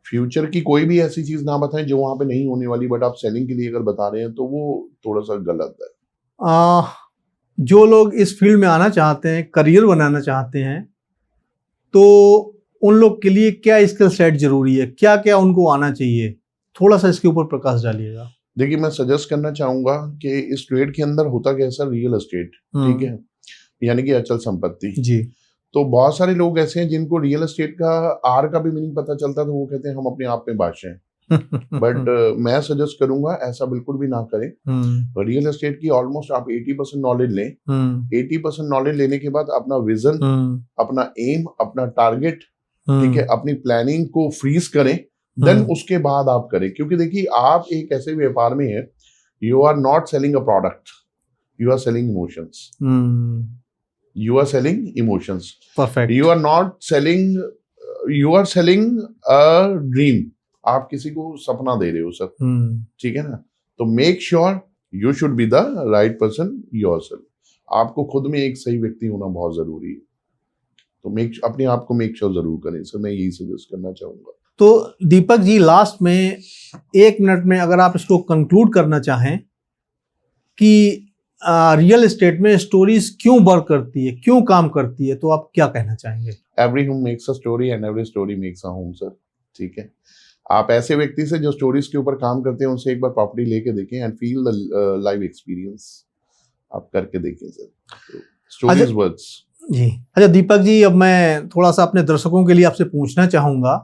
फ्यूचर की कोई भी ऐसी चीज ना बताएं जो वहां पे नहीं होने वाली, बट आप सेलिंग के लिए अगर बता रहे हैं तो वो थोड़ा सा गलत है। जो लोग इस फील्ड में आना चाहते हैं, करियर बनाना चाहते हैं, तो उन लोग के लिए क्या स्किल सेट जरूरी है, क्या क्या उनको आना चाहिए, थोड़ा सा इसके ऊपर प्रकाश डालिएगा। देखिए मैं सजेस्ट करना चाहूंगा कि इस ट्रेड के अंदर होता कैसा, रियल एस्टेट, ठीक है, यानी कि अचल संपत्ति जी। तो बहुत सारे लोग ऐसे हैं जिनको रियल एस्टेट का आर का भी मीनिंग पता चलता, तो वो कहते हैं हम अपने आप में बादशाह हैं। बट मैं सजेस्ट करूंगा ऐसा बिल्कुल भी ना करें। रियल एस्टेट की ऑलमोस्ट आप 80% नॉलेज लें। 80% नॉलेज लेने के बाद अपना विजन, अपना एम, अपना टारगेट, ठीक है, अपनी प्लानिंग को फ्रीज करें, देन उसके बाद आप करें। क्योंकि देखिए आप एक ऐसे व्यापार में है, you are not selling a product, you are selling emotions. You are selling emotions. Perfect. You are not selling, you are selling a dream. आप किसी को सपना दे रहे हो सर, ठीक है ना। तो make sure you should be the right person yourself. आपको खुद में एक सही व्यक्ति होना बहुत जरूरी है, तो अपने आप को मेक श्योर जरूर करें सर, मैं यही सजेस्ट करना चाहूंगा। तो दीपक जी लास्ट में 1 मिनट में अगर आप इसको कंक्लूड करना चाहें कि रियल एस्टेट में स्टोरीज क्यों वर्क करती है, क्यों काम करती है, तो आप क्या कहना चाहेंगे? Every home makes a story and every story makes a home sir, ठीक है। आप ऐसे व्यक्ति से जो स्टोरीज के ऊपर काम करते हैं उनसे एक बार प्रॉपर्टी लेके देखें and feel the live experience. आप करके देखें सर, स्टोरीज वर्क्स। जी अच्छा दीपक जी, अब मैं थोड़ा सा अपने दर्शकों के लिए आपसे पूछना चाहूँगा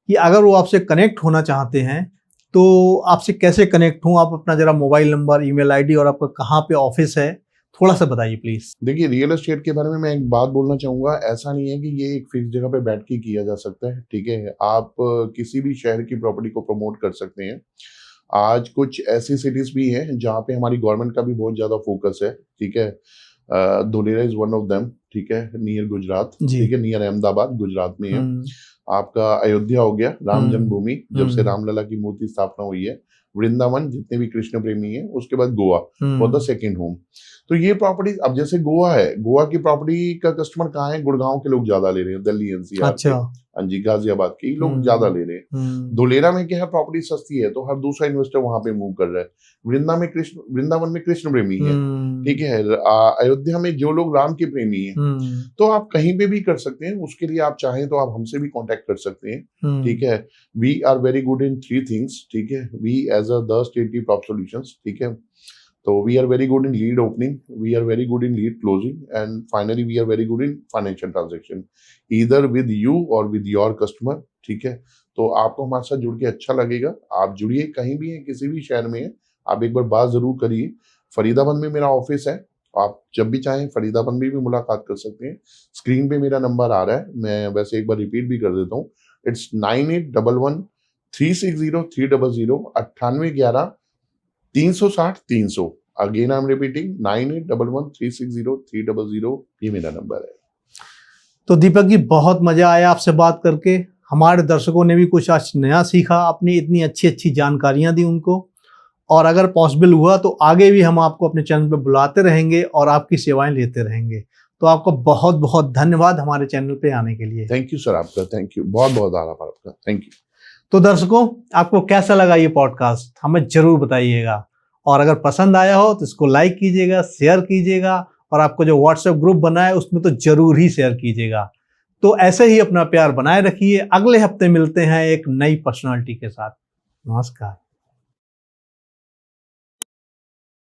कि अगर वो आपसे कनेक्ट होना चाहते हैं तो आपसे कैसे कनेक्ट हों? आप अपना जरा मोबाइल नंबर, ईमेल आईडी और आपका कहाँ पे ऑफिस है थोड़ा सा बताइए प्लीज। देखिए, रियल एस्टेट के बारे में मैं एक बात बोलना चाहूँगा, ऐसा नहीं है कि ये एक फिक्स जगह पे बैठ के किया जा सकता है, ठीक है? आप किसी भी शहर की प्रॉपर्टी को प्रमोट कर सकते हैं। आज कुछ ऐसी सिटीज़ भी हैं जहाँ पे हमारी गवर्नमेंट का भी बहुत ज़्यादा फोकस है, ठीक है? Dholera is one of them, ठीक है? नियर गुजरात, जी। ठीक है? नियर अहमदाबाद, गुजरात में है। आपका अयोध्या हो गया, राम हम्म। जन्मभूमि, जब से रामलला की मूर्ति स्थापना हुई है। वृंदावन, जितने भी कृष्ण प्रेमी हैं, उसके बाद Goa for the second home. तो ये प्रॉपर्टी, अब जैसे गोवा है, गोवा की प्रॉपर्टी का कस्टमर कहाँ है? गुड़गांव के लोग ज्यादा ले रहे हैं, दिल्ली एनसीआर के, अच्छा। हाँ जी, गाजियाबाद के ये लोग ज्यादा ले रहे हैं। धुलेरा में क्या है, प्रॉपर्टी सस्ती है तो हर दूसरा इन्वेस्टर वहां पे मूव कर रहा है। वृंदावन में कृष्ण प्रेमी है, ठीक है? अयोध्या में जो लोग राम के प्रेमी हैं, तो आप कहीं पे भी कर सकते हैं। उसके लिए आप चाहें तो आप हमसे भी कांटेक्ट कर सकते हैं, ठीक है? We are very good in 3 things, ठीक है? We as a the state prop solutions, ठीक है? तो we are very good in lead opening, we are very good in lead closing and finally we are very good in financial transaction, either with you or with your customer, ठीक है? तो आपको हमारे साथ जुड़ के अच्छा लगेगा। आप जुड़िए, कहीं भी हैं, किसी भी शहर में हैं, आप एक बार बात जरूर करिए। फरीदाबाद में मेरा ऑफिस है, आप जब भी चाहें फरीदाबाद में भी मुलाकात कर सकते हैं। स्क्रीन पे मेरा नंबर आ रहा है, मैं वैसे एक बार रिपीट भी कर देता हूँ। It's 9811 360 300 9811 360 300। Again I am repeating 9811 360 300। ये मेरा नंबर है। तो दीपक जी, बहुत मजा आया आपसे बात करके। हमारे दर्शकों ने भी कुछ आज नया सीखा, अपनी इतनी अच्छी अच्छी जानकारियां दी उनको। और अगर पॉसिबल हुआ तो आगे भी हम आपको अपने चैनल पे बुलाते रहेंगे और आपकी सेवाएं लेते रहेंगे। तो आपको बहुत बहुत धन्यवाद हमारे चैनल पे आने के लिए। थैंक यू सर, आपका थैंक यू, बहुत बहुत आभार आपका, थैंक यू। तो दर्शकों, आपको कैसा लगा ये पॉडकास्ट हमें जरूर बताइएगा। और अगर पसंद आया हो तो इसको लाइक कीजिएगा, शेयर कीजिएगा और आपको जो व्हाट्सएप ग्रुप बना है उसमें तो जरूर ही शेयर कीजिएगा। तो ऐसे ही अपना प्यार बनाए रखिए। अगले हफ्ते मिलते हैं एक नई पर्सनालिटी के साथ। नमस्कार।